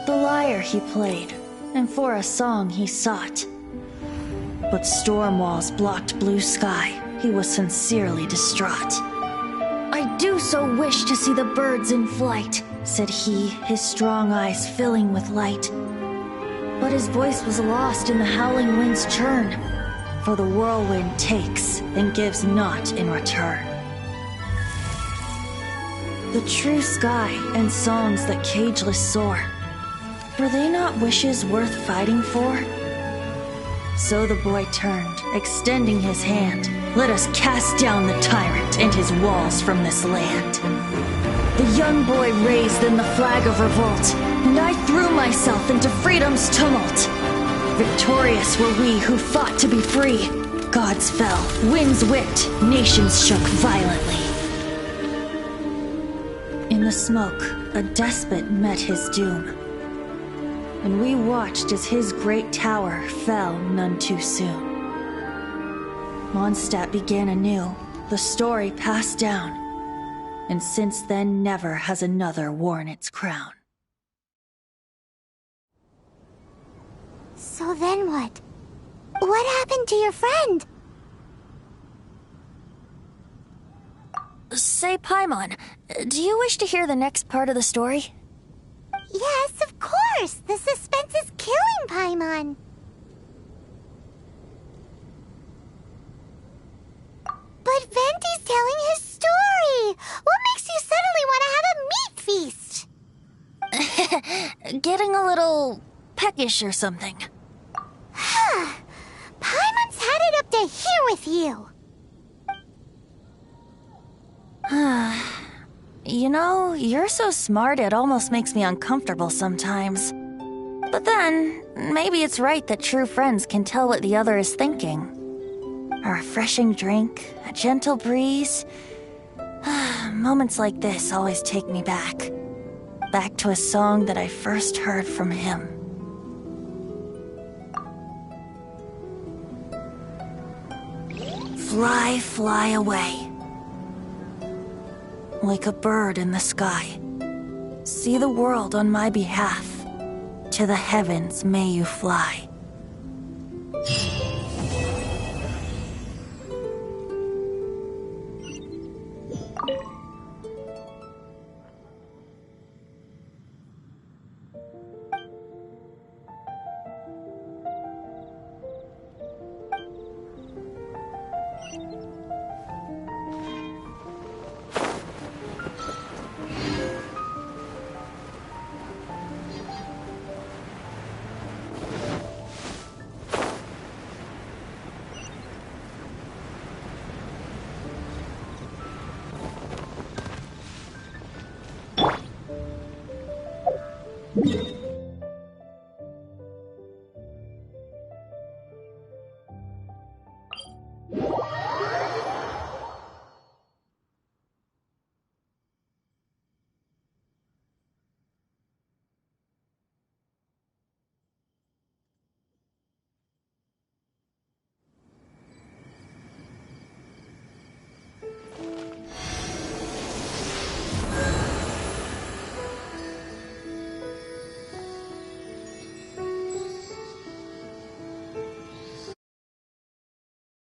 The lyre he played, and for a song he sought. But storm walls blocked blue sky, he was sincerely distraught. I do so wish to see the birds in flight, said he, his strong eyes filling with light. But his voice was lost in the howling wind's churn, for the whirlwind takes and gives not in return. The true sky and songs that cageless soar, were they not wishes worth fighting for? So the boy turned, extending his hand. Let us cast down the tyrant and his walls from this land. The young boy raised then the flag of revolt, and I threw myself into freedom's tumult. Victorious were we who fought to be free. Gods fell, winds whipped, nations shook violently. In the smoke, a despot met his doom, and we watched as his great tower fell none too soon. Mondstadt began anew, the story passed down, and since then never has another worn its crown. So then what? What happened to your friend? Say, Paimon, do you wish to hear the next part of the story? Yes, of course! The suspense is killing Paimon! But Venti's telling his story! What makes you suddenly want to have a meat feast? Getting a little peckish or something. Paimon's had it up to here with you! You know, you're so smart it almost makes me uncomfortable sometimes. But then, maybe it's right that true friends can tell what the other is thinking. A refreshing drink, a gentle breeze. Moments like this always take me back. Back to a song that I first heard from him. Fly, fly away. Like a bird in the sky. See the world on my behalf. To the heavens may you fly.